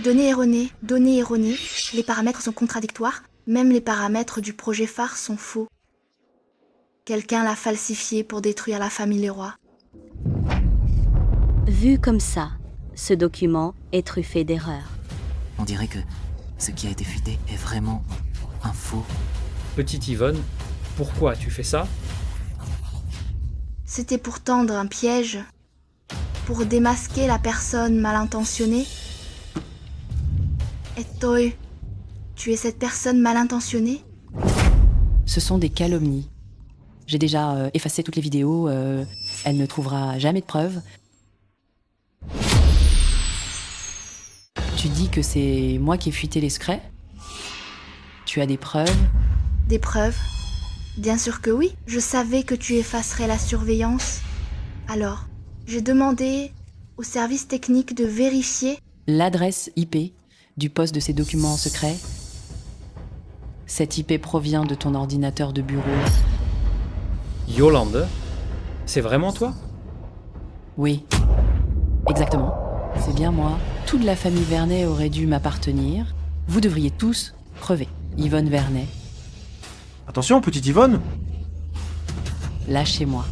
données erronées, les paramètres sont contradictoires, même les paramètres du projet phare sont faux. Quelqu'un l'a falsifié pour détruire la famille Leroy. Vu comme ça, ce document est truffé d'erreurs. On dirait que ce qui a été fuité est vraiment un faux. Petite Yvonne, pourquoi tu fais ça? C'était pour tendre un piège, pour démasquer la personne mal intentionnée. Et toi, tu es cette personne mal intentionnée? Ce sont des calomnies. J'ai déjà effacé toutes les vidéos, elle ne trouvera jamais de preuves. Tu dis que c'est moi qui ai fuité les secrets? Tu as des preuves? Des preuves? Bien sûr que oui. Je savais que tu effacerais la surveillance. Alors, j'ai demandé au service technique de vérifier l'adresse IP du poste de ces documents secrets. Cette IP provient de ton ordinateur de bureau. Yolande, c'est vraiment toi? Oui, exactement. C'est bien moi. Toute la famille Vernet aurait dû m'appartenir. Vous devriez tous crever. Yvonne Vernet, Attention, petite Yvonne! lâchez-moi.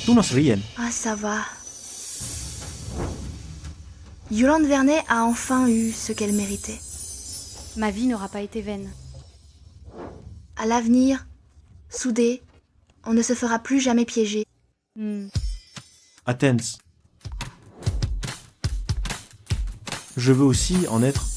Thomas rien. Ah, ça va. Yolande Vernet a enfin eu ce qu'elle méritait. Ma vie n'aura pas été vaine. À l'avenir, soudés, on ne se fera plus jamais piéger. Athens. Je veux aussi en être